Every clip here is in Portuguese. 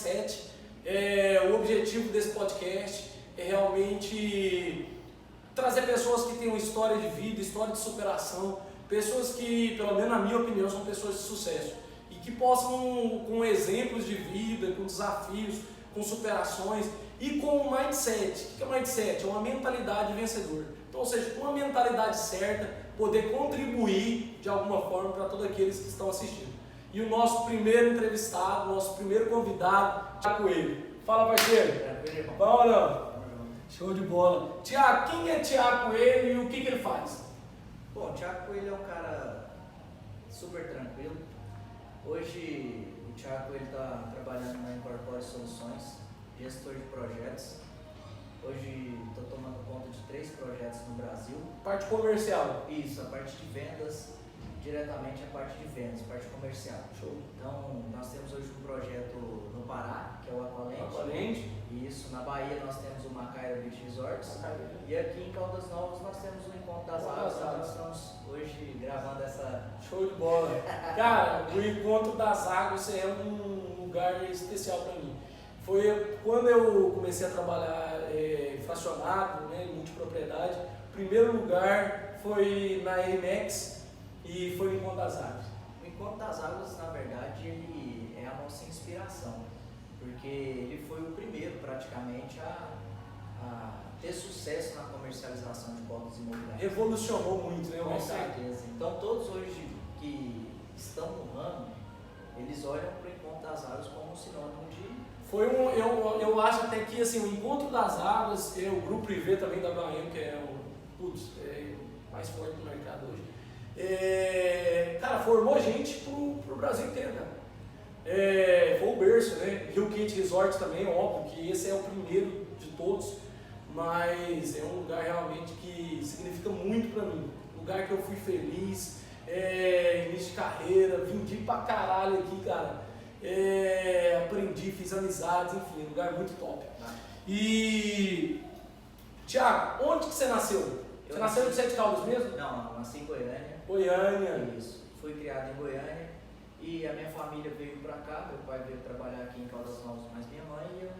Mindset. O objetivo desse podcast é realmente trazer pessoas que têm uma história de vida, história de superação, pessoas que, pelo menos na minha opinião, são pessoas de sucesso e que possam, com exemplos de vida, com desafios, com superações e com um mindset. O que é mindset? É uma mentalidade vencedora. Então, ou seja, com uma mentalidade certa, poder contribuir de alguma forma para todos aqueles que estão assistindo. E o nosso primeiro entrevistado, nosso primeiro convidado, Thiago Coelho. Fala, parceiro. Tranquilo, irmão. Bom ou não? Show de bola. Thiago, quem é Thiago Coelho e o que ele faz? Bom, o Thiago Coelho é um cara super tranquilo. Hoje o Thiago Coelho está trabalhando na Incorpore Soluções, gestor de projetos. Hoje estou tomando conta de 3 projetos no Brasil. Parte comercial. Isso, a parte de vendas, diretamente a parte de vendas, parte comercial. Show. Então, nós temos hoje um projeto no Pará, que é o Aqualente. Aqualente. Isso, na Bahia nós temos o Macaira Beach Resorts. E aqui em Caldas Novas nós temos o Encontro das Águas, então nós estamos hoje gravando essa... Show de bola. Cara, o Encontro das Águas é um lugar especial para mim. Foi quando eu comecei a trabalhar fracionado, né, em multipropriedade. O primeiro lugar foi na EMEX e foi o Encontro das Águas. O Encontro das Águas, na verdade, ele é a nossa inspiração, porque ele foi o primeiro praticamente a ter sucesso na comercialização de cotas imobiliárias. Revolucionou muito, né? Com certeza. Então todos hoje que estão no ramo, eles olham para o Encontro das Águas como um sinônimo de... Eu acho até que assim, o Encontro das Águas, o Grupo Privé também da BAM, que é o mais forte do mercado hoje, cara, formou gente pro Brasil inteiro, cara. Foi o berço, né? Rio Quente Resort também, óbvio que esse é o primeiro de todos, mas é um lugar realmente que significa muito pra mim. Lugar que eu fui feliz, início de carreira, vendi pra caralho aqui, cara. Aprendi, fiz amizades, enfim, um lugar muito top. E Thiago, onde que você nasceu? Você nasceu em Sete Caldas mesmo? Não, nasci em Goiânia. Goiânia. Isso, fui criado em Goiânia e a minha família veio pra cá, meu pai veio trabalhar aqui em Caldas Novas, mais minha mãe, e eu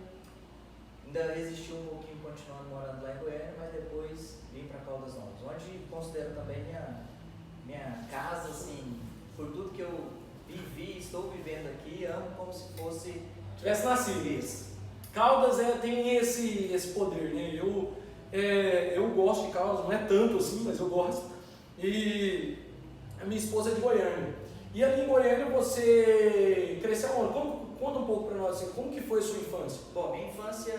ainda resisti um pouquinho continuando morando lá em Goiânia, mas depois vim pra Caldas Novas, onde considero também minha casa, assim, por tudo que eu vivi, estou vivendo aqui, amo como se fosse... Tivesse nascido. Isso. Caldas tem esse poder, né? Eu gosto de Caldas, não é tanto assim, mas eu gosto. E a minha esposa é de Goiânia. E ali em Goiânia você cresceu onde? Conta um pouco para nós, assim, como que foi a sua infância? Bom, minha infância,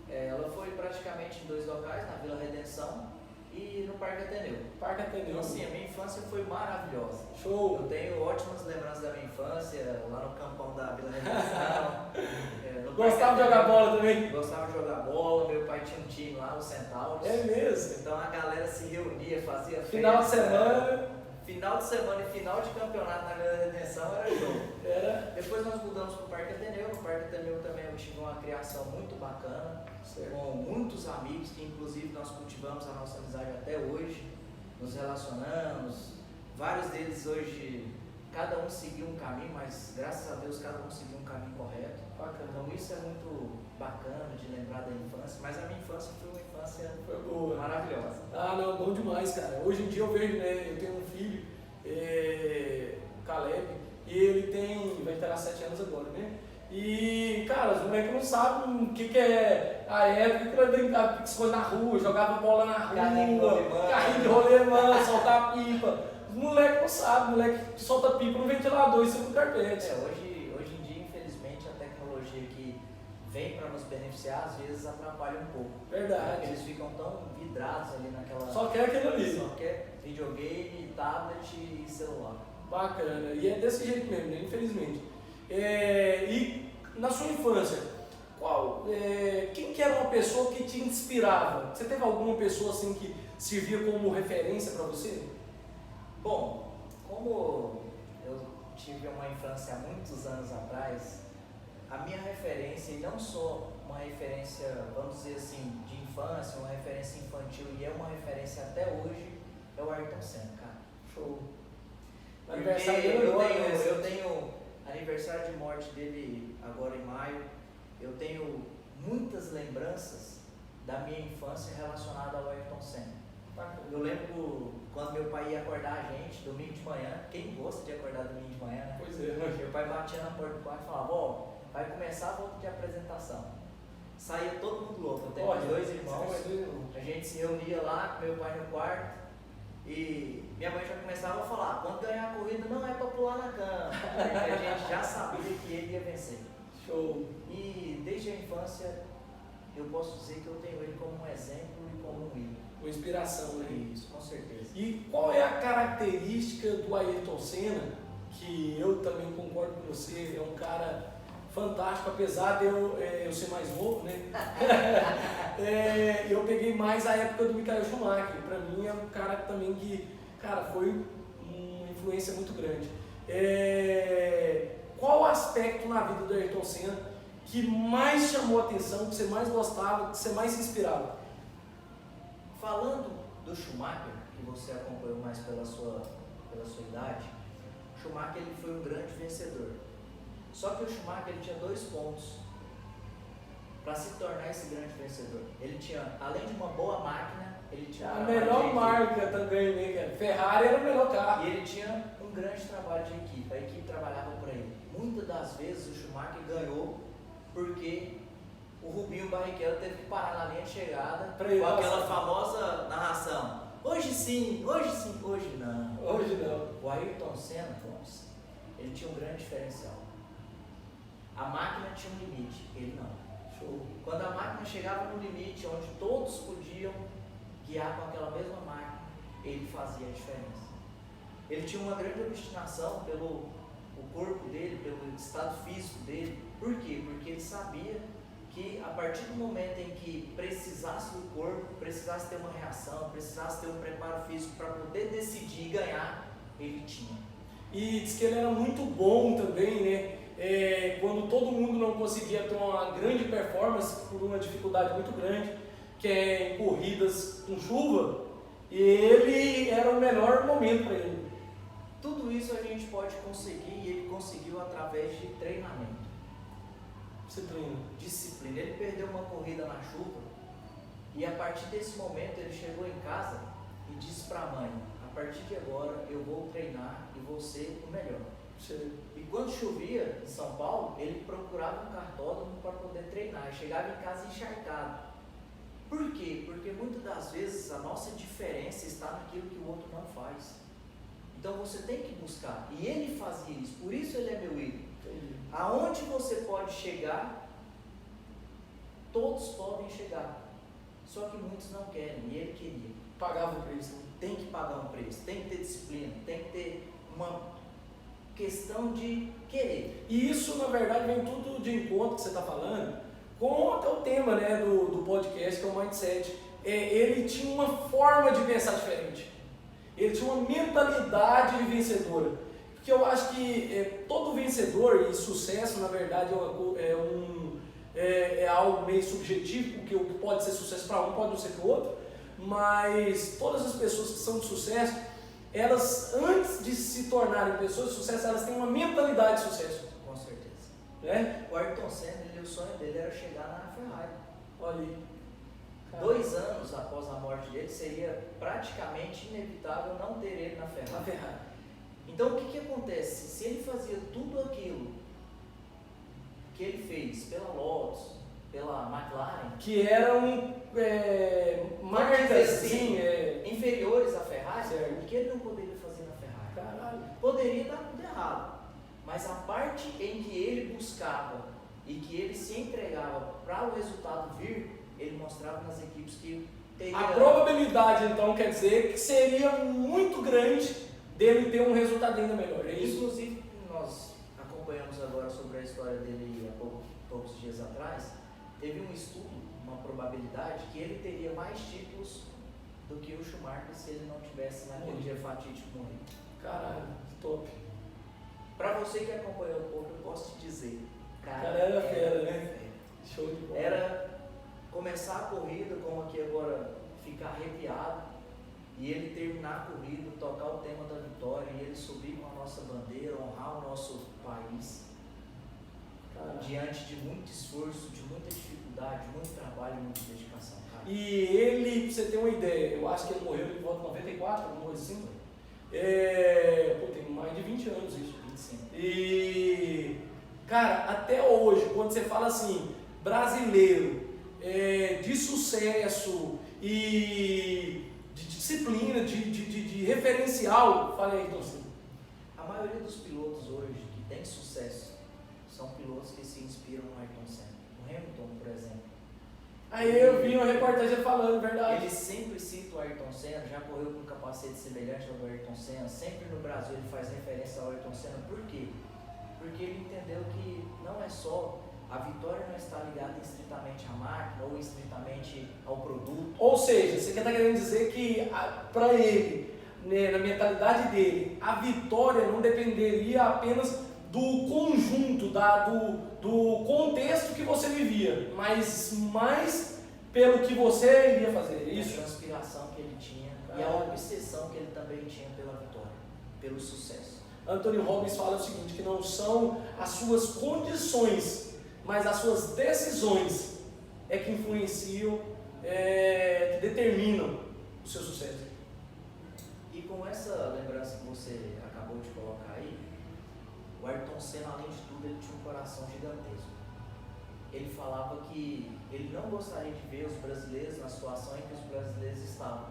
ela foi praticamente em 2 locais, na Vila Redenção e no Parque Ateneu. Parque Ateneu. Então assim, a minha infância foi maravilhosa. Show! Eu tenho ótimas lembranças da minha infância, lá no campão da Vila Redenção. Gostava de jogar bola também? Gostava de jogar bola, meu pai tinha um time lá, o Centauros. É mesmo? Então a galera se reunia, fazia festa. Final de semana e final de campeonato na Vila Redenção era jogo. Depois nós mudamos para o Parque Ateneu. No Parque Ateneu também eu tive uma criação muito bacana, com muitos amigos, que inclusive nós cultivamos a nossa amizade até hoje, nos relacionamos. Vários deles hoje, cada um seguiu um caminho, mas graças a Deus cada um seguiu um caminho correto. Bacana. Então isso é muito bacana de lembrar da infância, mas a minha infância foi uma infância boa, maravilhosa. Ah, não, bom demais, cara. Hoje em dia eu vejo, né, eu tenho um filho, o Caleb, e ele vai ter 7 anos agora, né? E, cara, os moleques não sabem o que é a época que ele brincava com as coisas na rua, jogava bola na rua, carrinho de rolemã, soltar pipa. Os moleques não sabem, o moleque solta pipa no ventilador e no carpete. Hoje em dia, infelizmente, a tecnologia que vem para nos beneficiar, às vezes atrapalha um pouco. Verdade. Porque eles ficam tão vidrados ali naquela... Só quer aquilo ali. Só quer videogame, tablet e celular. Bacana. E é desse jeito mesmo, né? Infelizmente. E na sua infância, quem que era uma pessoa que te inspirava? Você teve alguma pessoa assim que servia como referência para você? Bom, como eu tive uma infância há muitos anos atrás, a minha referência, e não só uma referência, vamos dizer assim, de infância, uma referência infantil, e é uma referência até hoje, é o Ayrton Senna, cara. Show. Porque eu tenho aniversário de morte dele agora em maio, eu tenho muitas lembranças da minha infância relacionada ao Ayrton Senna. Eu lembro quando meu pai ia acordar a gente, domingo de manhã, quem gosta de acordar domingo de manhã, né? Pois é. Meu pai batia na porta do quarto e falava, ó, vai começar a volta de apresentação. Saía todo mundo louco, eu tenho dois irmãos, a gente se reunia lá com meu pai no quarto e minha mãe já começava a falar, quando ganhar a corrida não é para pular na cama, porque a gente já sabia que ele ia vencer. Show! E desde a infância eu posso dizer que eu tenho ele como um exemplo e como um ídolo. Uma inspiração, né? Isso, com certeza. E qual é a característica do Ayrton Senna, que eu também concordo com você, é um cara fantástico, apesar de eu ser mais novo, né? Eu peguei mais a época do Michael Schumacher. Para mim é um cara também que, cara, foi uma influência muito grande. Qual aspecto na vida do Ayrton Senna que mais chamou a atenção, que você mais gostava, que você mais se inspirava? Falando do Schumacher, que você acompanhou mais pela sua idade, Schumacher ele foi um grande vencedor. Só que o Schumacher ele tinha 2 pontos para se tornar esse grande vencedor. Ele tinha, além de uma boa máquina, ele tinha a melhor marca também, né, cara? Ferrari era o melhor carro. E ele tinha um grande trabalho de equipe, a equipe trabalhava para ele. Muitas das vezes o Schumacher ganhou porque o Rubinho Barrichello teve que parar na linha de chegada com aquela famosa narração. Hoje sim, hoje não. Hoje não. O Ayrton Senna, ele tinha um grande diferencial. A máquina tinha um limite, ele não. Show. Quando a máquina chegava no limite, onde todos podiam guiar com aquela mesma máquina, ele fazia a diferença. Ele tinha uma grande obstinação pelo corpo dele, pelo estado físico dele. Por quê? Porque ele sabia que a partir do momento em que precisasse do corpo, precisasse ter uma reação, precisasse ter um preparo físico para poder decidir e ganhar, ele tinha. E diz que ele era muito bom também, né? Quando todo mundo não conseguia ter uma grande performance por uma dificuldade muito grande, que é em corridas com chuva, ele era o melhor momento para ele. Tudo isso a gente pode conseguir e ele conseguiu através de treinamento. Você treina. Disciplina. Ele perdeu uma corrida na chuva e a partir desse momento ele chegou em casa e disse para a mãe, a partir de agora eu vou treinar e vou ser o melhor. Sim. E quando chovia em São Paulo, ele procurava um cartódromo para poder treinar e chegava em casa encharcado. Por quê? Porque muitas das vezes a nossa diferença está naquilo que o outro não faz. Então você tem que buscar. E ele fazia isso, por isso ele é meu ídolo. Aonde você pode chegar, todos podem chegar. Só que muitos não querem, e ele queria. Pagava o preço. Tem que pagar um preço, tem que ter disciplina, tem que ter uma questão de querer. E isso, na verdade, vem tudo de encontro que você está falando com até o tema, né, do podcast, que é o Mindset. Ele tinha uma forma de pensar diferente. Ele tinha uma mentalidade vencedora. Porque eu acho que todo vencedor, e sucesso, na verdade, é algo meio subjetivo, porque o que pode ser sucesso para um pode não ser para o outro, mas todas as pessoas que são de sucesso, elas, antes de se tornarem pessoas de sucesso, elas têm uma mentalidade de sucesso. Com certeza. Né? O Ayrton Senna, o sonho dele era chegar na Ferrari. Olha aí. 2 anos após a morte dele, seria praticamente inevitável não ter ele na Ferrari. Então o que acontece? Se ele fazia tudo aquilo que ele fez pela Lotus, pela McLaren, que eram marcas assim, inferiores à Ferrari, certo. o que ele não poderia fazer na Ferrari? Caralho. Poderia dar tudo errado, mas a parte em que ele buscava e que ele se entregava para o resultado vir, ele mostrava nas equipes que teria... A probabilidade, então, quer dizer que seria muito grande dele ter um resultado ainda melhor, é isso? Inclusive, nós acompanhamos agora sobre a história dele há poucos dias atrás, teve um estudo, uma probabilidade, que ele teria mais títulos do que o Schumacher se ele não tivesse naquele dia fatídico morrido. Caralho, top. Para você que acompanhou um pouco, eu posso te dizer, cara era fera, né? Fera. Show de bola. Era começar a corrida, como aqui agora, ficar arrepiado e ele terminar a corrida, tocar o tema da vitória, e ele subir com a nossa bandeira, honrar o nosso país, diante de muito esforço, de muita dificuldade, muito trabalho e muita dedicação. Cara. E ele, pra você ter uma ideia, eu acho que ele morreu em volta de 94, alguma coisa assim. Tem mais de 20 anos isso. 25. E, cara, até hoje, quando você fala assim, brasileiro, de sucesso e de disciplina, de referencial, falei aí, então assim. A maioria dos pilotos hoje que tem sucesso são pilotos que se inspiram no Ayrton Senna. O Hamilton, por exemplo. Aí eu vi uma reportagem falando, verdade. Ele sempre cita o Ayrton Senna, já correu com um capacete semelhante ao do Ayrton Senna, sempre no Brasil ele faz referência ao Ayrton Senna. Por quê? Porque ele entendeu que não é só, a vitória não está ligada estritamente à máquina ou estritamente ao produto. Ou seja, você está querendo dizer que para ele, né, na mentalidade dele, a vitória não dependeria apenas do conjunto, do contexto que você vivia, mas mais pelo que você iria fazer, isso? A transpiração que ele tinha e a obsessão que ele também tinha pela vitória, pelo sucesso. Anthony Robbins fala o seguinte, que não são as suas condições, mas as suas decisões é que influenciam, que determinam o seu sucesso. E com essa lembrança que você acabou de colocar aí, o Ayrton Senna, além de tudo, ele tinha um coração gigantesco. Ele falava que ele não gostaria de ver os brasileiros na situação em que os brasileiros estavam.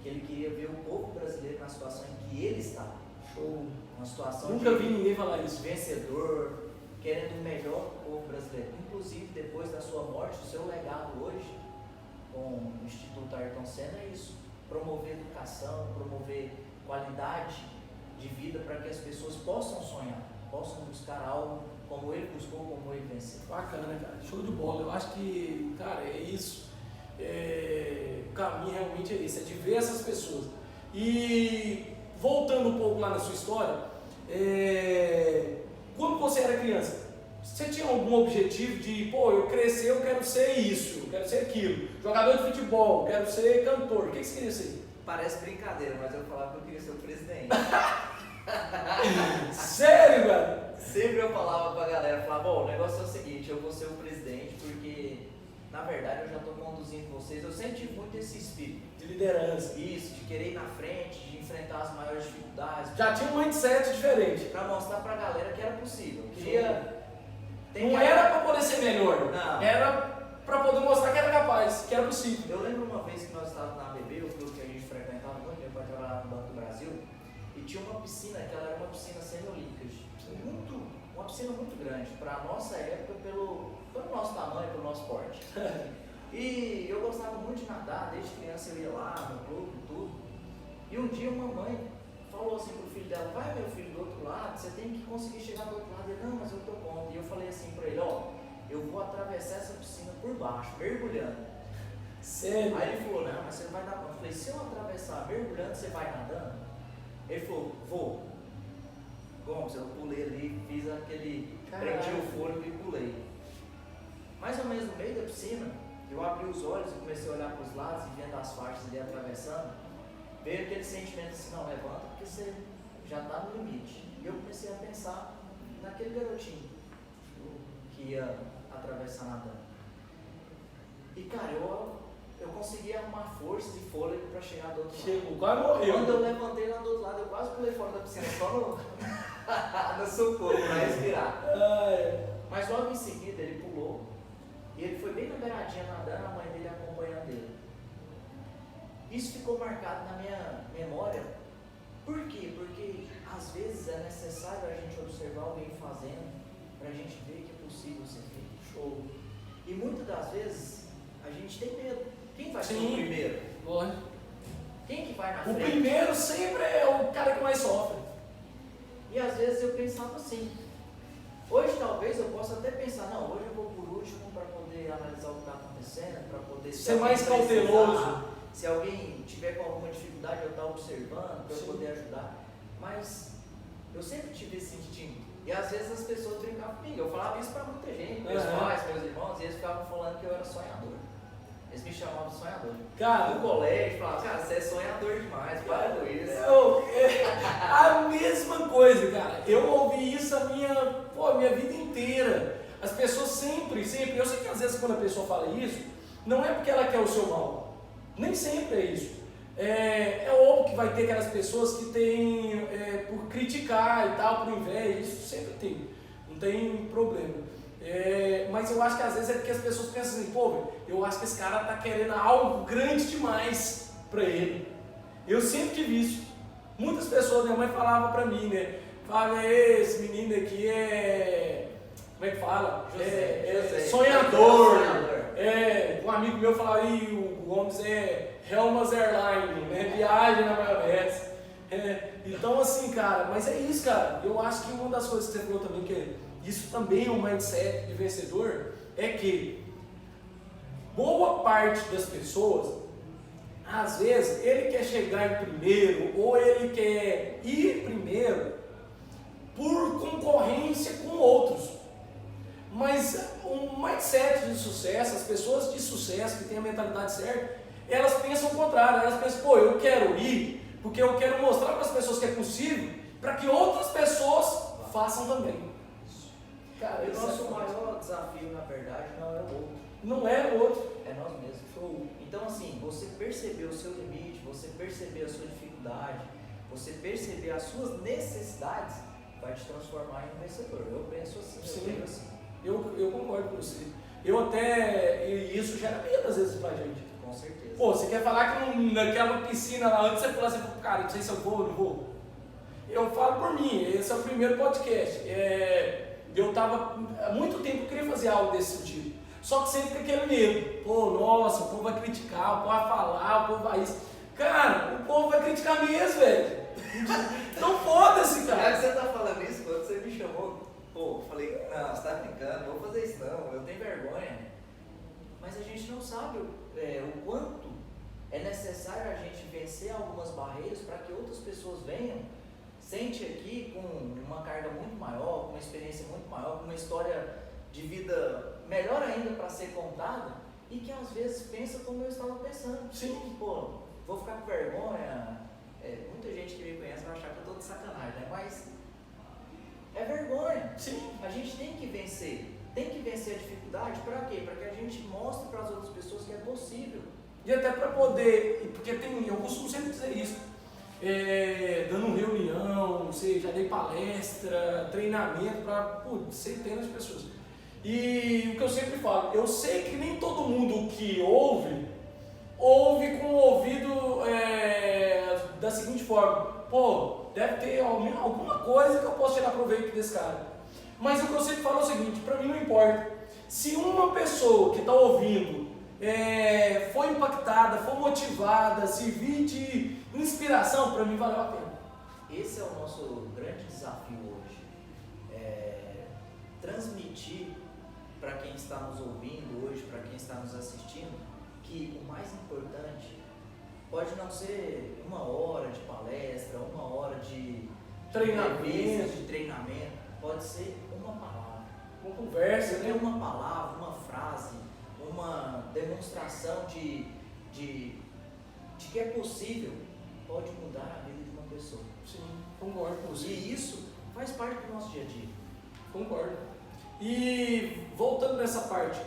Que ele queria ver o povo brasileiro na situação em que ele estava. Show. Uma situação Nunca vi ninguém falar isso. Vencedor, querendo o melhor para o povo brasileiro. Inclusive, depois da sua morte, o seu legado hoje, com o Instituto Ayrton Senna, é isso. Promover educação, promover qualidade de vida para que as pessoas possam sonhar, possam buscar algo como ele buscou, como ele venceu. Bacana, cara. Show de bola. Eu acho que, cara, é isso. O caminho realmente é esse, é de ver essas pessoas. E voltando um pouco lá na sua história, quando você era criança, você tinha algum objetivo de, eu crescer, eu quero ser isso, eu quero ser aquilo, jogador de futebol, eu quero ser cantor, o que você queria ser? Parece brincadeira, mas eu falava que eu queria ser o presidente. Sério, velho? Sempre eu falava pra galera, o negócio é o seguinte, eu vou ser o presidente porque, na verdade, eu já estou conduzindo vocês, eu sempre tive muito esse espírito. De liderança. Isso, de querer ir na frente, de enfrentar as maiores dificuldades. Já tinha um mindset diferente. Pra mostrar pra galera que era possível. Eu queria... Não era pra poder ser melhor, não. Era pra poder mostrar que era capaz, que era possível. Eu lembro uma vez que nós estávamos na ABB, o clube que a gente frequentava muito, meu pai trabalhava no Banco do Brasil, e tinha uma piscina, que ela era uma piscina semiolímpica, uma piscina muito grande, para a nossa época, pelo nosso tamanho, pelo nosso porte. E eu gostava muito de nadar, desde criança eu ia lá no clube e tudo. E um dia uma mãe falou assim pro filho dela, vai meu filho do outro lado, você tem que conseguir chegar do outro lado. Ele, não, mas eu tô contra. E eu falei assim pra ele, eu vou atravessar essa piscina por baixo, mergulhando. Sério? Aí ele falou, não, mas você não vai dar conta. Eu falei, se eu atravessar mergulhando, você vai nadando? Ele falou, vou. Bom, eu pulei ali, fiz aquele, prendi o fôlego e pulei. Mais ou menos no meio da piscina, eu abri os olhos e comecei a olhar para os lados e vendo as faixas ali atravessando. Veio aquele sentimento assim, não, levanta porque você já está no limite. E eu comecei a pensar naquele garotinho que ia atravessar nadando. E cara, eu consegui arrumar forças e fôlego para chegar do outro lado. Chegou, quase morreu. Quando eu levantei lá do outro lado, eu quase pulei fora da piscina, só no socorro para respirar. Mas logo em seguida ele pulou e ele foi bem na beiradinha nadando, a mãe dele acompanhando ele. Isso ficou marcado na minha memória. Por quê? Porque às vezes é necessário a gente observar alguém fazendo para a gente ver que é possível ser feito. Show. E muitas das vezes a gente tem medo. Quem vai ser o primeiro? Lógico. Quem que vai na frente? O primeiro sempre é o cara que mais sofre. E às vezes eu pensava assim. Hoje talvez eu possa até pensar, não, hoje eu vou por último para poder analisar o que está acontecendo, para poder ser mais cauteloso. Se alguém tiver com alguma dificuldade, eu estar observando, para eu poder ajudar. Mas eu sempre tive esse instinto. E às vezes as pessoas brincavam comigo. Eu falava isso para muita gente, meus pais, meus irmãos, e eles ficavam falando que eu era sonhador. Eles me chamavam de sonhador. Cara, no colégio, falavam, cara, você é sonhador demais, para com isso. A mesma coisa, cara. Eu ouvi isso a minha vida inteira. As pessoas sempre, eu sei que às vezes quando a pessoa fala isso, não é porque ela quer o seu mal. Nem sempre é isso. É óbvio que vai ter aquelas pessoas que têm, por criticar e tal, por inveja, isso sempre tem. Não tem problema. Mas eu acho que às vezes é porque as pessoas pensam assim, pô, eu acho que esse cara tá querendo algo grande demais pra ele. Eu sempre tive isso. Muitas pessoas, minha mãe falava pra mim, né? Falava, esse menino aqui como é que fala? José. Sonhador. Um amigo meu falava, o Gomes Helmas Airline, né? Viagem na maionese. Então assim, cara, mas é isso, cara. Eu acho que uma das coisas que você falou também, que isso também é um mindset de vencedor, é que boa parte das pessoas, às vezes, ele quer chegar em primeiro, ou ele quer ir primeiro, por concorrência com outros. Mas um mindset de sucesso, as pessoas de sucesso que têm a mentalidade certa, elas pensam o contrário, elas pensam, pô, eu quero ir, porque eu quero mostrar para as pessoas que é possível, para que outras pessoas façam também. Cara, o nosso maior desafio, na verdade, não é o outro. Não é o outro. É nós mesmos. Então, assim, você perceber o seu limite, você perceber a sua dificuldade, você perceber as suas necessidades, vai te transformar em um vencedor. Eu penso assim, Sim. assim. Eu concordo com você. E isso gera medo às vezes pra gente. Com certeza. Pô, você quer falar que naquela piscina lá, antes você falou assim, cara, não sei se eu vou ou não vou. Eu falo por mim, esse é o primeiro podcast. Eu tava, há muito tempo eu queria fazer algo desse sentido. Só que sempre com aquele medo. Pô, nossa, o povo vai criticar, o povo vai falar, o povo vai isso. Cara, o povo vai criticar mesmo, velho. Então foda-se, cara. Já que você tá falando isso, quando você me chamou, pô, eu falei, não, você tá brincando, não vou fazer isso não, eu tenho vergonha. Mas a gente não sabe o quanto é necessário a gente vencer algumas barreiras para que outras pessoas venham, sente aqui com uma carga muito maior, com uma experiência muito maior, com uma história de vida melhor ainda para ser contada, e que às vezes pensa como eu estava pensando. Sim. Pô, vou ficar com vergonha. Muita gente que me conhece vai achar que eu estou de sacanagem, né? Mas é vergonha. Sim. A gente tem que vencer. Tem que vencer a dificuldade para quê? Para que a gente mostre para as outras pessoas que é possível. E até para poder, porque eu costumo sempre dizer isso, dando reunião, já dei palestra, treinamento para centenas de pessoas. E o que eu sempre falo, eu sei que nem todo mundo que ouve com o ouvido da seguinte forma, pô, deve ter alguma coisa que eu posso tirar proveito desse cara. Mas o que eu sempre falo é o seguinte, para mim não importa, se uma pessoa que está ouvindo foi impactada, foi motivada, servir de inspiração, para mim valeu a pena. Esse é o nosso grande desafio hoje, transmitir para quem está nos ouvindo hoje, para quem está nos assistindo, que o mais importante pode não ser 1 hora de palestra, 1 hora de treinamento, pode ser uma palavra, uma conversa, né? Uma palavra, uma frase, uma demonstração de que é possível, pode mudar a vida de uma pessoa. Sim, concordo com você. E isso faz parte do nosso dia a dia. Concordo. E voltando nessa parte,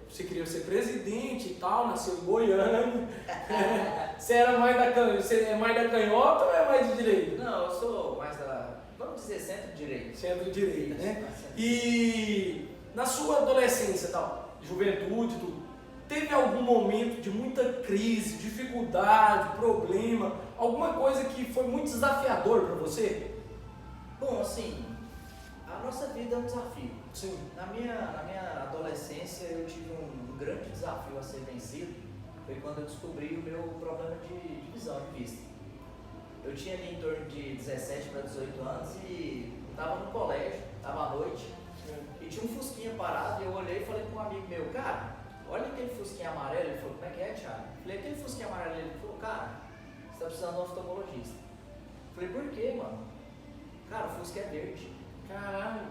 você queria ser presidente e tal, nasceu em Goiânia. Você é mais da canhota ou é mais de direita? Não, eu sou mais vamos dizer, centro-direita. Centro-direita, né? E na sua adolescência e tal, juventude, tudo, teve algum momento de muita crise, dificuldade, problema, alguma coisa que foi muito desafiador para você? Bom, assim, a nossa vida é um desafio. Sim. Na minha adolescência eu tive um grande desafio a ser vencido, foi quando eu descobri o meu problema de visão de vista. Eu tinha ali em torno de 17 para 18 anos e estava no colégio, estava à noite, e tinha um fusquinha parado, e eu olhei e falei com um amigo meu, cara, olha aquele fusquinha amarelo. Ele falou, como é que é, Thiago? Eu falei, aquele fusquinha amarelo. Ele falou, cara, você está precisando de um oftalmologista. Eu falei, por quê, mano? Cara, o fusca é verde. Caralho.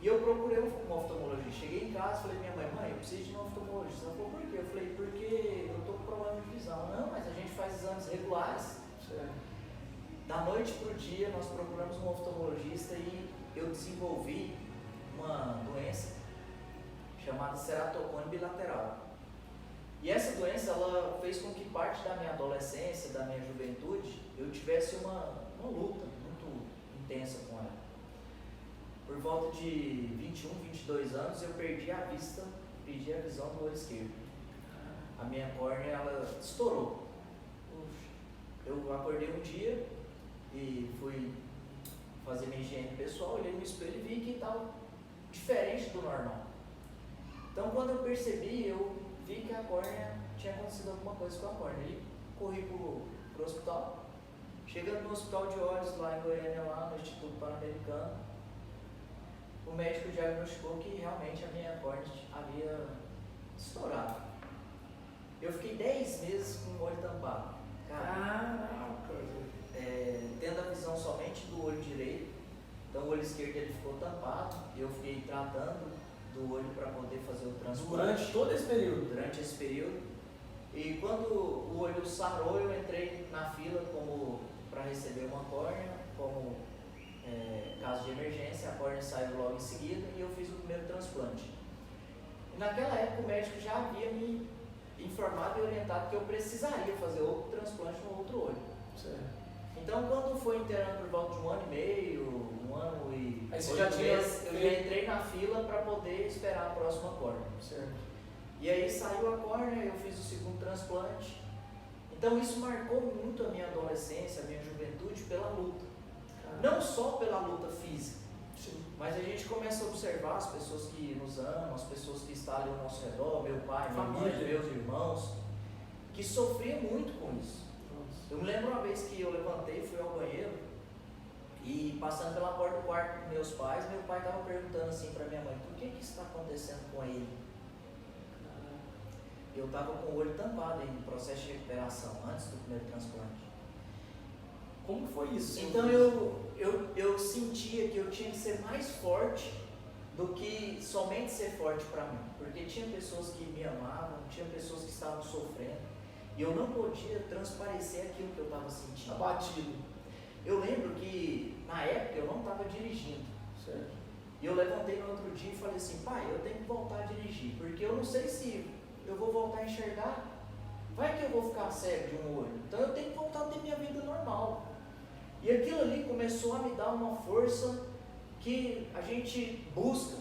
E eu procurei um oftalmologista. Cheguei em casa e falei, minha mãe, eu preciso de um oftalmologista. Ela falou, por quê? Eu falei, porque eu tô com problema de visão. Não, mas a gente faz exames regulares. Certo. Da noite pro dia, nós procuramos um oftalmologista e eu desenvolvi uma doença chamada ceratocone bilateral. E essa doença, ela fez com que parte da minha adolescência, da minha juventude, eu tivesse uma luta muito intensa com ela. Por volta de 21, 22 anos, eu perdi a vista, perdi a visão do olho esquerdo. A minha córnea, ela estourou. Eu acordei um dia e fui fazer minha higiene pessoal, olhei no espelho e vi que estava diferente do normal. Então, quando eu percebi, eu vi que a córnea tinha acontecido alguma coisa com a córnea. E corri pro hospital. Chegando no hospital de olhos lá em Goiânia, lá no Instituto Pan-Americano, o médico diagnosticou que realmente a minha córnea havia estourado. Eu fiquei 10 meses com o olho tampado. Caraca! Tendo a visão somente do olho direito, então o olho esquerdo ele ficou tampado, eu fiquei tratando do olho para poder fazer o transplante. Durante todo esse período? Durante esse período. E quando o olho sarou, eu entrei na fila para receber uma córnea, como caso de emergência, a córnea saiu logo em seguida e eu fiz o primeiro transplante. E naquela época o médico já havia me informado e orientado que eu precisaria fazer outro transplante no outro olho. Certo. Então, quando foi internado por volta de 1 ano e meio, 1 ano e aí você 8 já tinha meses, eu já entrei na fila para poder esperar a próxima córnea. Certo. E aí saiu a córnea, eu fiz o segundo transplante. Então, isso marcou muito a minha adolescência, a minha juventude pela luta. Não só pela luta física, sim, mas a gente começa a observar as pessoas que nos amam, as pessoas que estão ali ao nosso redor, meu pai, minha mãe, meus irmãos, que sofriam muito com isso. Eu me lembro uma vez que eu levantei, fui ao banheiro e passando pela porta do quarto dos meus pais, meu pai estava perguntando assim para minha mãe, por que isso está acontecendo com ele? Eu estava com o olho tampado em processo de recuperação, antes do primeiro transplante. Como foi isso? Então eu sentia que eu tinha que ser mais forte do que somente ser forte para mim, porque tinha pessoas que me amavam, tinha pessoas que estavam sofrendo, e eu não podia transparecer aquilo que eu estava sentindo. Abatido. Eu lembro que, na época, eu não estava dirigindo. Certo. E eu levantei no outro dia e falei assim, pai, eu tenho que voltar a dirigir, porque eu não sei se eu vou voltar a enxergar. Vai que eu vou ficar cego de um olho. Então eu tenho que voltar a ter minha vida normal. E aquilo ali começou a me dar uma força que a gente busca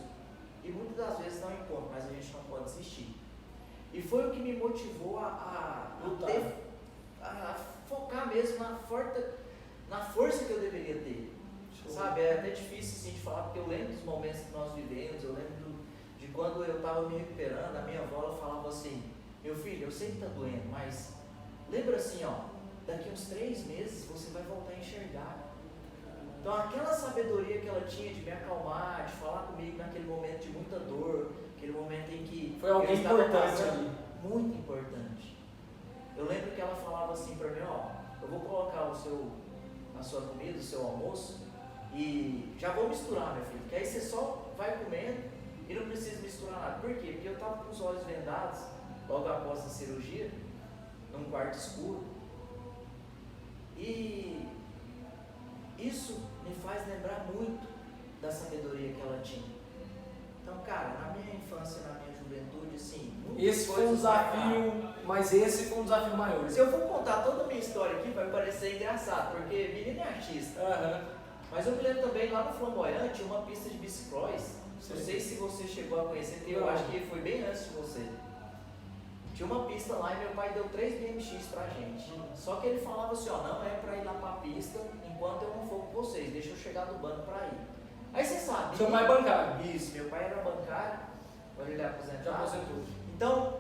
e muitas das vezes não encontra, mas a gente não pode desistir. E foi o que me motivou a focar mesmo na força que eu deveria ter. Sabe, é até difícil assim, de falar, porque eu lembro dos momentos que nós vivemos, eu lembro de quando eu estava me recuperando, a minha avó falava assim, meu filho, eu sei que está doendo, mas lembra assim, ó, daqui uns 3 meses você vai voltar a enxergar. Então aquela sabedoria que ela tinha de me acalmar, de falar comigo naquele momento de muita dor, aquele momento em que foi alguém importante ali. Muito importante. Eu lembro que ela falava assim para mim, ó, eu vou colocar a sua comida, o seu almoço e já vou misturar, meu filho, que aí você só vai comendo e não precisa misturar nada. Por quê? Porque eu estava com os olhos vendados logo após a cirurgia, num quarto escuro, e isso me faz lembrar muito da sabedoria que ela tinha. Então, cara, na minha infância, na minha juventude, assim, esse foi um desafio, mas esse foi um desafio maior. Se eu for contar toda a minha história aqui, vai parecer engraçado, porque menino é artista. Mas eu me lembro também, lá no Flamboyant, tinha uma pista de bicicross. Não sei se você chegou a conhecer, porque eu acho que foi bem antes de você. Tinha uma pista lá e meu pai deu 3 BMX pra gente. Só que ele falava assim, ó, não é pra ir lá pra pista enquanto eu não for com vocês, deixa eu chegar do banco pra ir. Aí você sabe. Seu pai é bancário? Isso, meu pai era bancário, quando ele é aposentado. Já aposentou. Então,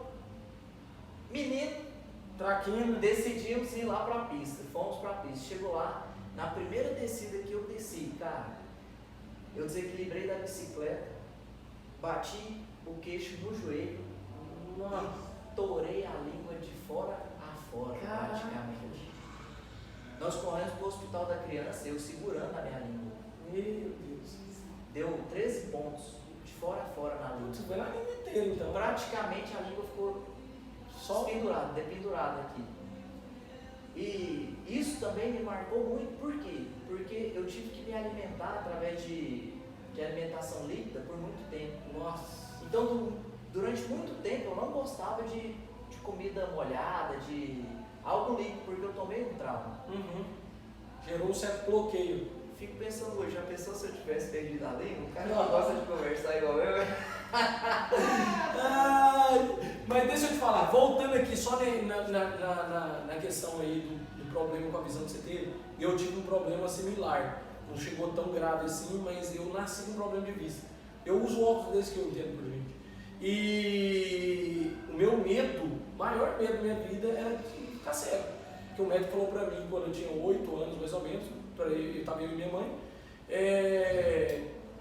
menino, traquino, decidimos ir lá pra pista, fomos pra pista. Chegou lá, na primeira descida que eu desci, cara, eu desequilibrei da bicicleta, bati o queixo no joelho, estourei a língua de fora a fora, praticamente. Nós corremos para o hospital da criança, eu segurando a minha língua. Meu Deus. Deu 13 pontos de fora a fora na língua. Putz, foi na língua inteira, então. Praticamente a língua ficou só dependurada aqui. E isso também me marcou muito, por quê? Porque eu tive que me alimentar através de alimentação líquida por muito tempo. Nossa. Então, durante muito tempo eu não gostava de comida molhada, de algo líquido, porque eu tomei um trauma. Gerou um certo bloqueio. Fico pensando hoje, já pensou se eu tivesse perdido a língua? O cara não gosta de conversar igual eu. Mas deixa eu te falar, voltando aqui só na questão aí do problema com a visão que você teve, eu tive um problema similar. Não chegou tão grave assim, mas eu nasci com um problema de vista. Eu uso óculos desde que eu entendo por gente. E o meu medo, o maior medo da minha vida era de ficar cego. Porque o médico falou pra mim, quando eu tinha 8 anos mais ou menos, eu estava eu e minha mãe,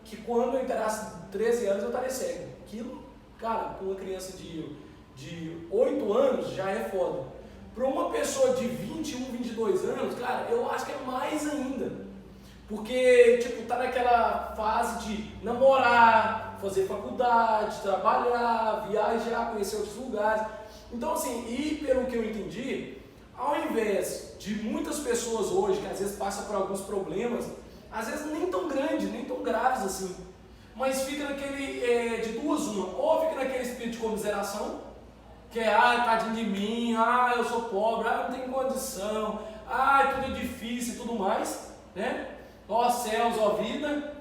que quando eu entrasse 13 anos eu estaria cego. Aquilo, cara, para uma criança de 8 anos já é foda. Para uma pessoa de 21, 22 anos, cara, eu acho que é mais ainda. Porque, tipo, tá naquela fase de namorar, fazer faculdade, trabalhar, viajar, conhecer outros lugares. Então, assim, e pelo que eu entendi, ao invés de muitas pessoas hoje, que às vezes passam por alguns problemas, às vezes nem tão grandes, nem tão graves assim, mas fica naquele, de duas uma, ou fica naquele espírito de comiseração, que é, tadinho de mim, eu sou pobre, não tenho condição, tudo é difícil e tudo mais, né? Ó céus, ó vida.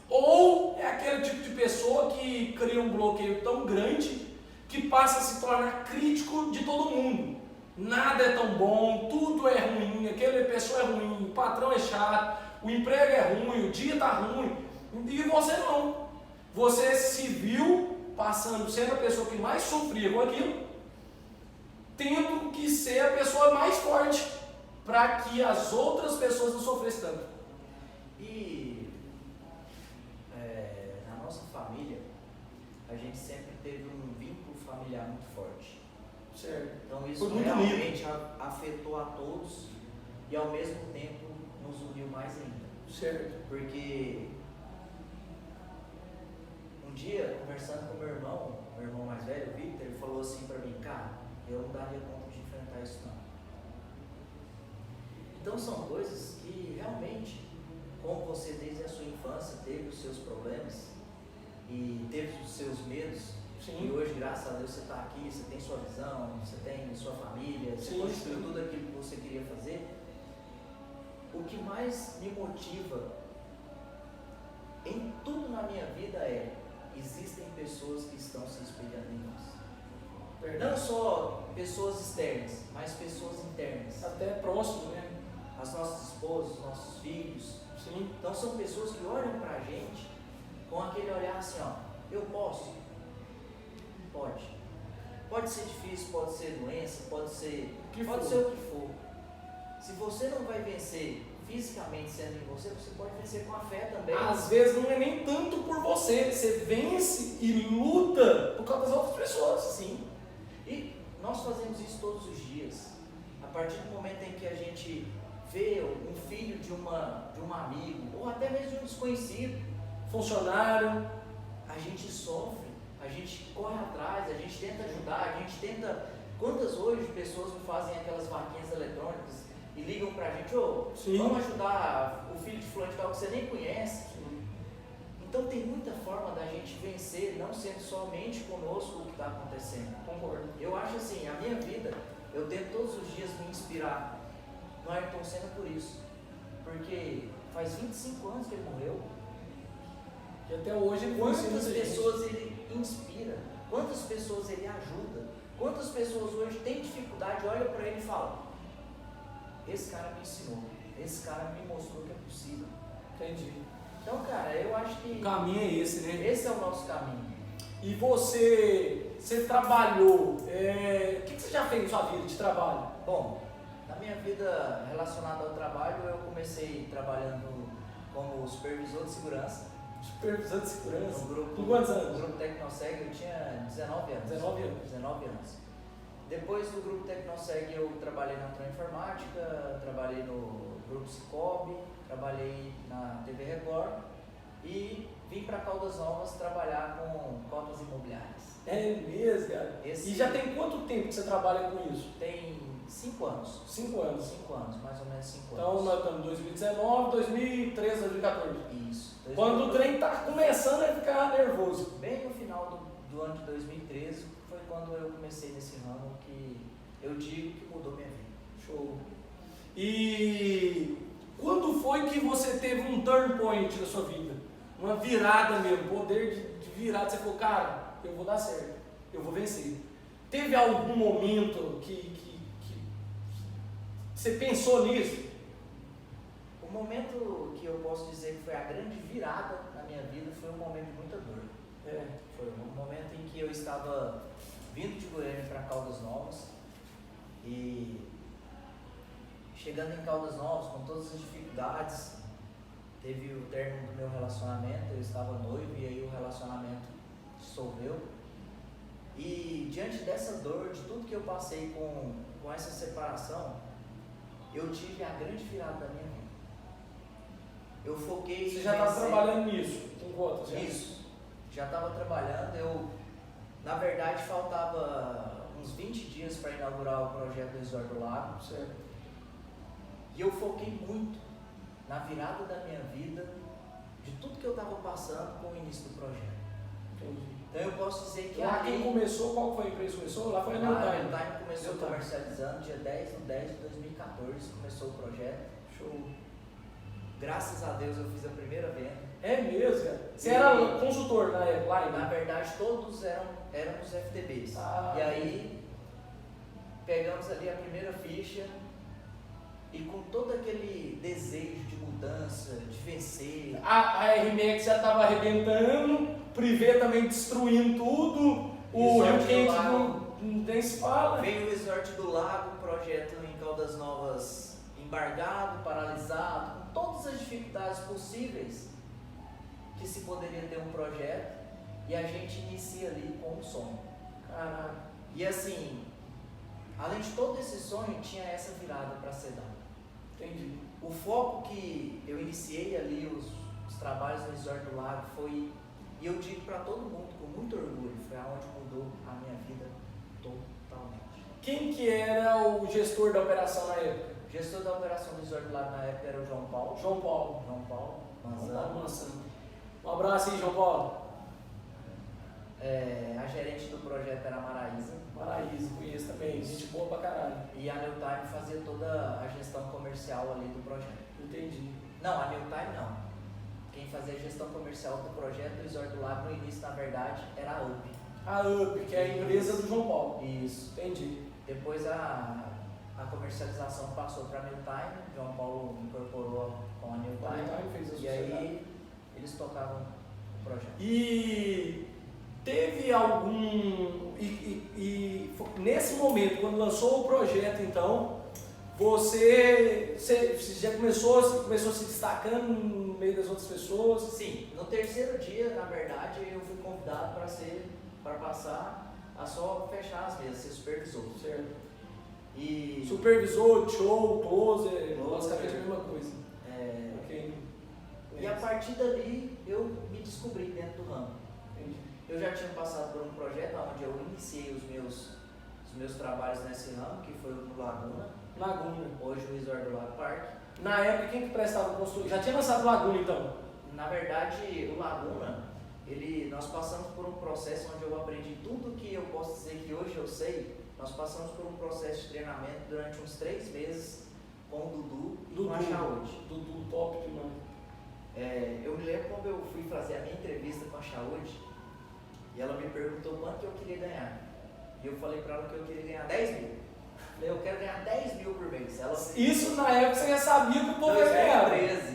Ou é aquele tipo de pessoa que cria um bloqueio tão grande que passa a se tornar crítico de todo mundo. Nada é tão bom, tudo é ruim, aquela pessoa é ruim, o patrão é chato, o emprego é ruim, o dia está ruim, e você não. Você se viu sendo a pessoa que mais sofria com aquilo, tendo que ser a pessoa mais forte para que as outras pessoas não sofressem tanto. E na nossa família, a gente sempre teve um vínculo familiar muito forte. Certo. Então isso realmente afetou a todos e ao mesmo tempo nos uniu mais ainda. Certo. Porque um dia, conversando com meu irmão mais velho, o Victor, ele falou assim pra mim, cara, eu não daria conta de enfrentar isso não. Então são coisas que realmente, como você desde a sua infância teve os seus problemas e teve os seus medos, sim, e hoje, graças a Deus, você está aqui, você tem sua visão, você tem sua família, você construiu tudo aquilo que você queria fazer. O que mais me motiva em tudo na minha vida existem pessoas que estão se espelhando em nós. Verdade. Não só pessoas externas, mas pessoas internas. Até próximo, né? As nossas esposas, os nossos filhos. Sim. Então são pessoas que olham pra gente com aquele olhar assim, eu posso? Pode. Pode ser difícil, pode ser doença, pode ser o que for. Se você não vai vencer fisicamente sendo em você pode vencer com a fé também. Às vezes não é nem tanto por você vence e luta por causa das outras pessoas. Sim. E nós fazemos isso todos os dias. A partir do momento em que a gente vê um filho de um amigo, ou até mesmo de um desconhecido, funcionário, a gente sofre, a gente corre atrás, a gente tenta ajudar, a gente tenta. Quantas hoje pessoas não fazem aquelas vaquinhas eletrônicas e ligam pra gente, vamos ajudar o filho de fulano de tal que você nem conhece. Sim. Então tem muita forma da gente vencer, não sendo somente conosco o que está acontecendo. Concordo. Eu acho assim, a minha vida, eu tento todos os dias me inspirar no Ayrton Senna por isso. Porque faz 25 anos que ele morreu. E até hoje quantas pessoas ele inspira, quantas pessoas ele ajuda, quantas pessoas hoje têm dificuldade, olham para ele e falam, esse cara me ensinou, esse cara me mostrou que é possível. Entendi. Então, cara, eu acho que o caminho é esse, né? Esse é o nosso caminho. E você trabalhou, o que você já fez na sua vida de trabalho? Bom, na minha vida relacionada ao trabalho, eu comecei trabalhando como supervisor de segurança. Supervisor de segurança? Com quantos anos? No grupo Tecnoseg eu tinha 19 anos. 19 anos. Depois do grupo Tecnoseg eu trabalhei na Transformática, trabalhei no grupo Cicobi, trabalhei na TV Record e vim para Caldas Novas trabalhar com É mesmo, cara? E já tem quanto tempo que você trabalha com isso? Tem 5 anos. 5 anos? 5 anos, mais ou menos 5 anos. Então nós estamos em 2019, 2013, 2014. Isso. 2014. Quando o trem está começando a ficar nervoso. Bem no final do ano de 2013 foi quando eu comecei nesse ramo que eu digo que mudou minha vida. Show. E quando foi que você teve um turn point na sua vida? Uma virada mesmo, poder de virada. Você falou, cara, eu vou dar certo, eu vou vencer. Teve algum momento que você pensou nisso? O momento que eu posso dizer que foi a grande virada na minha vida foi um momento de muita dor. Foi um momento em que eu estava vindo de Goiânia para Caldas Novas e chegando em Caldas Novas com todas as dificuldades, teve o término do meu relacionamento, eu estava noivo e aí o relacionamento dissolveu. E diante dessa dor, de tudo que eu passei com essa separação, eu tive a grande virada da minha vida. Eu foquei... Você já estava trabalhando nisso, com contas? Isso, já estava trabalhando. Na verdade, faltava uns 20 dias para inaugurar o projeto do Resort do Lago. Certo. E eu foquei muito na virada da minha vida, de tudo que eu estava passando com o início do projeto. Entendi. Então eu posso dizer que lá quem começou, qual foi a empresa que começou? Lá foi a Neotime. A Neotime começou comercializando dia 10/10 de 2014, começou o projeto. Show. Graças a Deus eu fiz a primeira venda. É mesmo, cara? Você era consultor na época? Na verdade todos eram os FTBs. E aí pegamos ali a primeira ficha e com todo aquele desejo de mudança, de vencer. A RMX já estava arrebentando, o Privé também destruindo tudo, o Rio Quente nem se fala. Veio o Resort do Lago, um projeto em Caldas Novas embargado, paralisado, com todas as dificuldades possíveis que se poderia ter um projeto, e a gente inicia ali com um sonho. Caraca. E assim, além de todo esse sonho, tinha essa virada para ser dada. Entendi. O foco que eu iniciei ali, os trabalhos no Resort do Lago, foi, e eu digo para todo mundo com muito orgulho, foi aonde mudou a minha vida totalmente. Quem que era o gestor da operação na época? O gestor da operação do Resort do Lago na época era o João Paulo. João Paulo Manzano. Um abraço aí, João Paulo. A gerente do projeto era a Maraísa. Maraísa, conheço também, gente boa pra caralho. E a Neotime fazia toda a gestão comercial ali do projeto. Entendi. Não, a Neotime não. Quem fazia a gestão comercial do projeto do Resort do Lago no início, na verdade, era a UP. A UP, que é a empresa do João Paulo. Isso. Entendi. Depois a comercialização passou para a Neotime, João Paulo incorporou com a Neotime. E aí eles tocavam o projeto. E teve algum... nesse momento, quando lançou o projeto, então, você já começou a se destacando no meio das outras pessoas? Sim, no terceiro dia, na verdade, eu fui convidado para passar a só fechar as mesas, ser supervisor. Certo. E supervisor, show, closer, basicamente a mesma coisa. Okay. E a partir dali eu me descobri dentro do ramo. Eu já tinha passado por um projeto onde eu iniciei os meus trabalhos nesse ramo, que foi o Laguna. Hoje o Resort do Lago Park. Na época, quem que prestava construção? Já tinha lançado o Laguna, então? Na verdade, o Laguna, nós passamos por um processo onde eu aprendi tudo que eu posso dizer que hoje eu sei. Nós passamos por um processo de treinamento durante uns 3 meses com o Dudu e com a Chaúde. Dudu, top demais. Eu me lembro quando eu fui fazer a minha entrevista com a Chaúde e ela me perguntou quanto que eu queria ganhar. E eu falei para ela que eu queria ganhar 10 mil. Eu quero ganhar 10 mil por mês. Isso na época você já sabia que o povo ia ganhar.